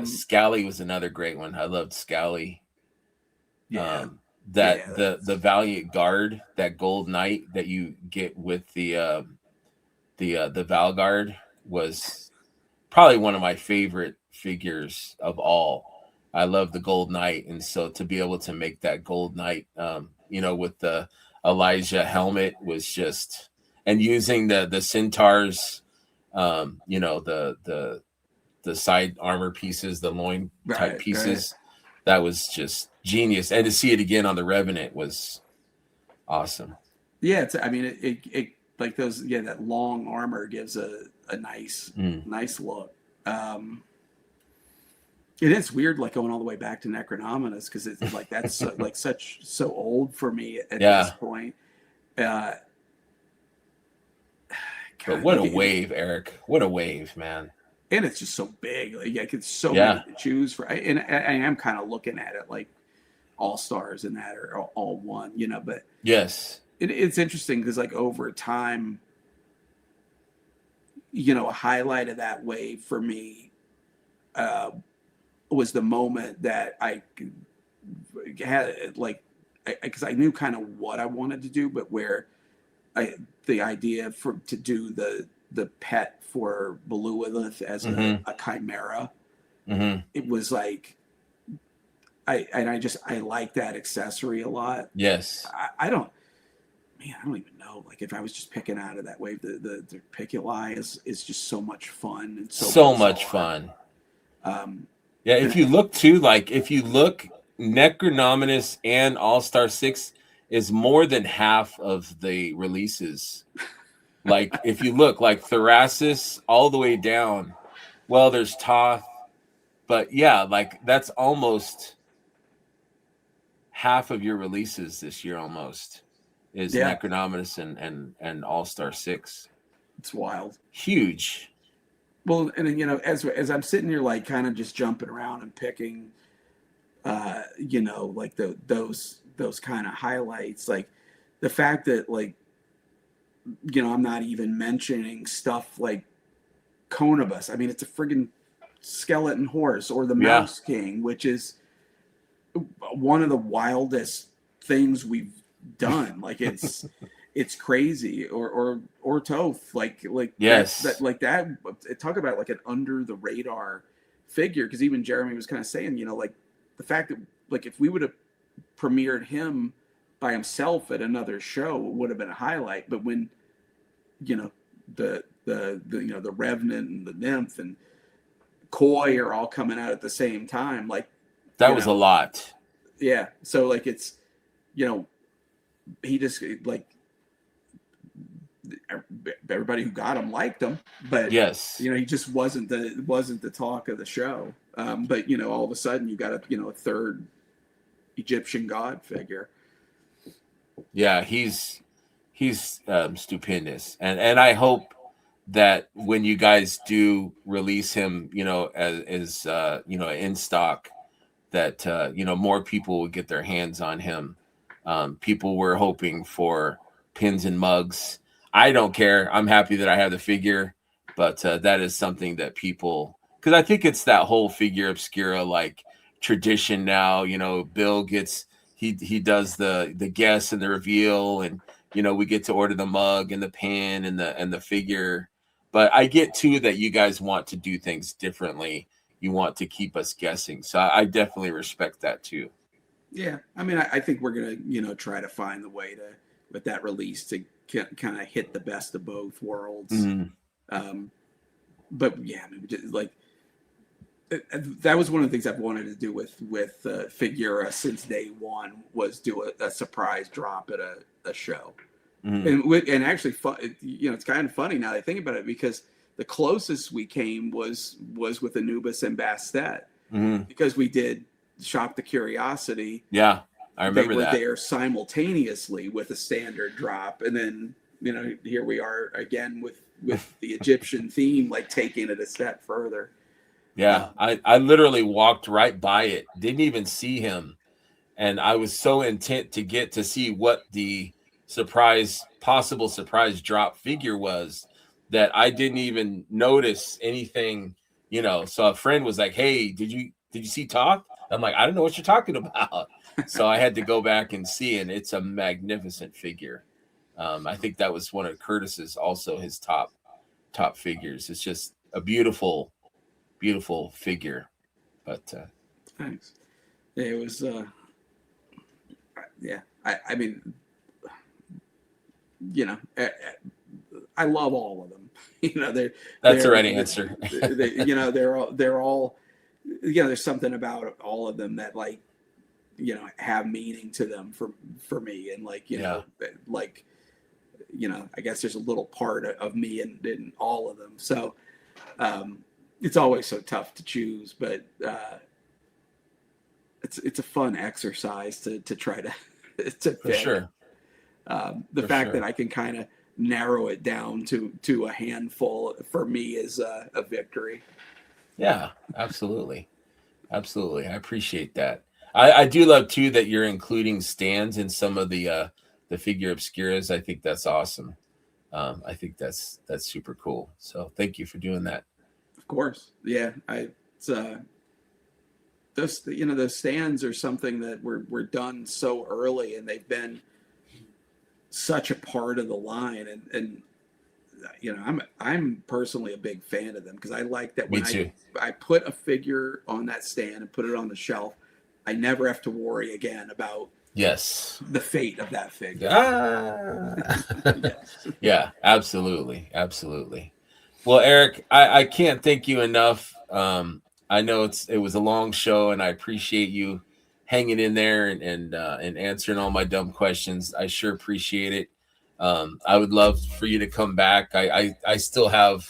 Scally was another great one. I loved Scally. Yeah. The Valiant Guard, that gold knight that you get with the Valguard, was probably one of my favorite figures of all. I love the gold knight, and so to be able to make that gold knight, with the Elijah helmet was just, and using the centaurs, the side armor pieces, the loin type pieces. That was just genius, and to see it again on the Revenant was awesome. Yeah, it like those. Yeah, that long armor gives a nice look. It is weird, like going all the way back to Necronominus, because it's like that's so old for me at this point. But what a wave, Eric! What a wave, man! And it's just so big. Like, it's so many to choose for. And I am kind of looking at it like All Stars and that are all one, But yes, it's interesting because like over time, a highlight of that wave for me was the moment that I had because I knew kind of what I wanted to do, but where the idea to do the pet for Beluilith as a chimera, it was like I like that accessory a lot. Yes, I don't man, I don't even know. Like if I was just picking out of that wave, the Piculi is just so much fun and So bizarre. much fun. Um, Yeah, and if you look too, like if you look, Necronominus and All-Star 6 is more than half of the releases. Like if you look, like Thrasis all the way down. Well, there's Toth, but yeah, like that's almost half of your releases this year almost is yeah, Necronominus and All-Star 6. it's wild. Huge. Well, and then, as I'm sitting here, like kind of just jumping around and picking, like those kind of highlights, like the fact that like, I'm not even mentioning stuff like Conobus. I mean, it's a friggin' skeleton horse, or the Yeah. Mouse King, which is one of the wildest things we've done. Like it's crazy. Or Toph, like Yes. that like that. Talk about like an under the radar figure, because even Jeremy was kind of saying, like the fact that like if we would have premiered him by himself at another show, it would have been a highlight. But when the the Revenant and the Nymph and Koi are all coming out at the same time, like that was a lot. Yeah, so like it's he just like everybody who got him liked him, but yes, he just wasn't the talk of the show. But all of a sudden you got a third Egyptian god figure. Yeah, he's stupendous, and I hope that when you guys do release him, as in stock, that more people will get their hands on him. People were hoping for pins and mugs. I don't care. I'm happy that I have the figure, but that is something that people, because I think it's that whole figure obscura like tradition now. Bill gets he does the guess and the reveal, and we get to order the mug and the pin and the figure. But I get too that you guys want to do things differently. You want to keep us guessing. So I definitely respect that too. Yeah. I mean, I think we're going to, try to find the way to, with that release, to kind of hit the best of both worlds. Mm-hmm. But yeah, like that was one of the things I've wanted to do with Figura since day one, was do a surprise drop at a show. Mm-hmm. And actually, it's kind of funny now that I think about it, because the closest we came was with Anubis and Bastet, mm-hmm. because we did Shop the Curiosity. Yeah, I remember that. They were there simultaneously with a standard drop, and then here we are again with the Egyptian theme, like taking it a step further. Yeah, I literally walked right by it, didn't even see him, and I was so intent to get to see what the possible surprise drop figure was, that I didn't even notice anything. So a friend was like, "Hey, did you see Toth?" I'm like, "I don't know what you're talking about." So I had to go back and see, and it's a magnificent figure. I think that was one of Curtis's, also his top figures. It's just a beautiful figure. But thanks. It was yeah. I mean, I love all of them. That's the right answer. They're all there's something about all of them that have meaning to them for me, and I guess there's a little part of me in all of them. So it's always so tough to choose, but it's a fun exercise to try to for pick. Sure. The fact that I can kind of narrow it down to a handful, for me, is a victory. Yeah, absolutely. I appreciate that. I do love too that you're including stands in some of the figure obscuras. I think that's awesome. I think that's super cool. So thank you for doing that. Of course. Yeah. Those stands are something that were done so early, and they've been such a part of the line, and I'm personally a big fan of them, because I like that when I put a figure on that stand and put it on the shelf, I never have to worry again about Yes. the fate of that figure. Yes. Yeah, absolutely. Absolutely. Well, Eric, I can't thank you enough. I know it was a long show, and I appreciate you hanging in there and answering all my dumb questions. I sure appreciate it. I would love for you to come back. I still have,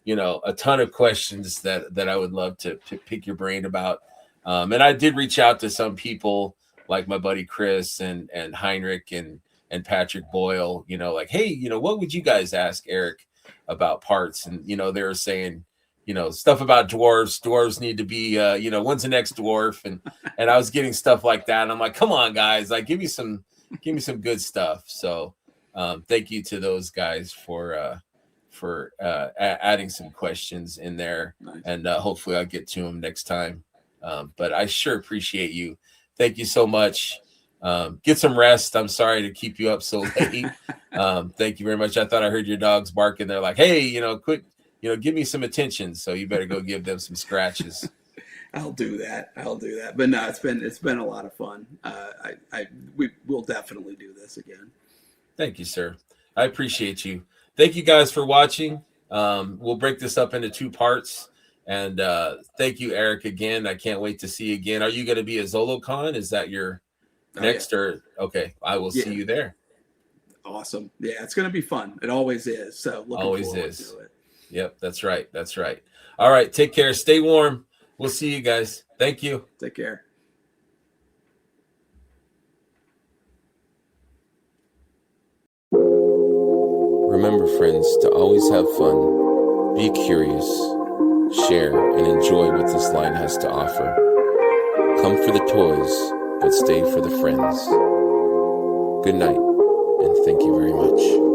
a ton of questions that I would love to pick your brain about. And I did reach out to some people like my buddy Chris and Heinrich and Patrick Boyle. Like, hey, what would you guys ask Eric about parts? And they were saying, stuff about dwarves need to be when's the next dwarf, and I was getting stuff like that, and I'm like, come on guys, like give me some good stuff. So thank you to those guys for adding some questions in there. Nice. And hopefully I'll get to them next time. But I sure appreciate you. Thank you so much. Get some rest. I'm sorry to keep you up so late. Thank you very much. I thought I heard your dogs barking. They're like, hey, quit, give me some attention. So you better go give them some scratches. I'll do that. But no, it's been a lot of fun. We will definitely do this again. Thank you, sir. I appreciate you. Thank you guys for watching. We'll break this up into 2 parts. And thank you, Eric, again. I can't wait to see you again. Are you going to be at ZoloCon? Is that your next or okay? I will see you there. Awesome. Yeah, it's going to be fun. It always is. So looking forward to it. Yep, that's right. That's right. All right. Take care. Stay warm. We'll see you guys. Thank you. Take care. Remember, friends, to always have fun, be curious, share, and enjoy what this line has to offer. Come for the toys, but stay for the friends. Good night, and thank you very much.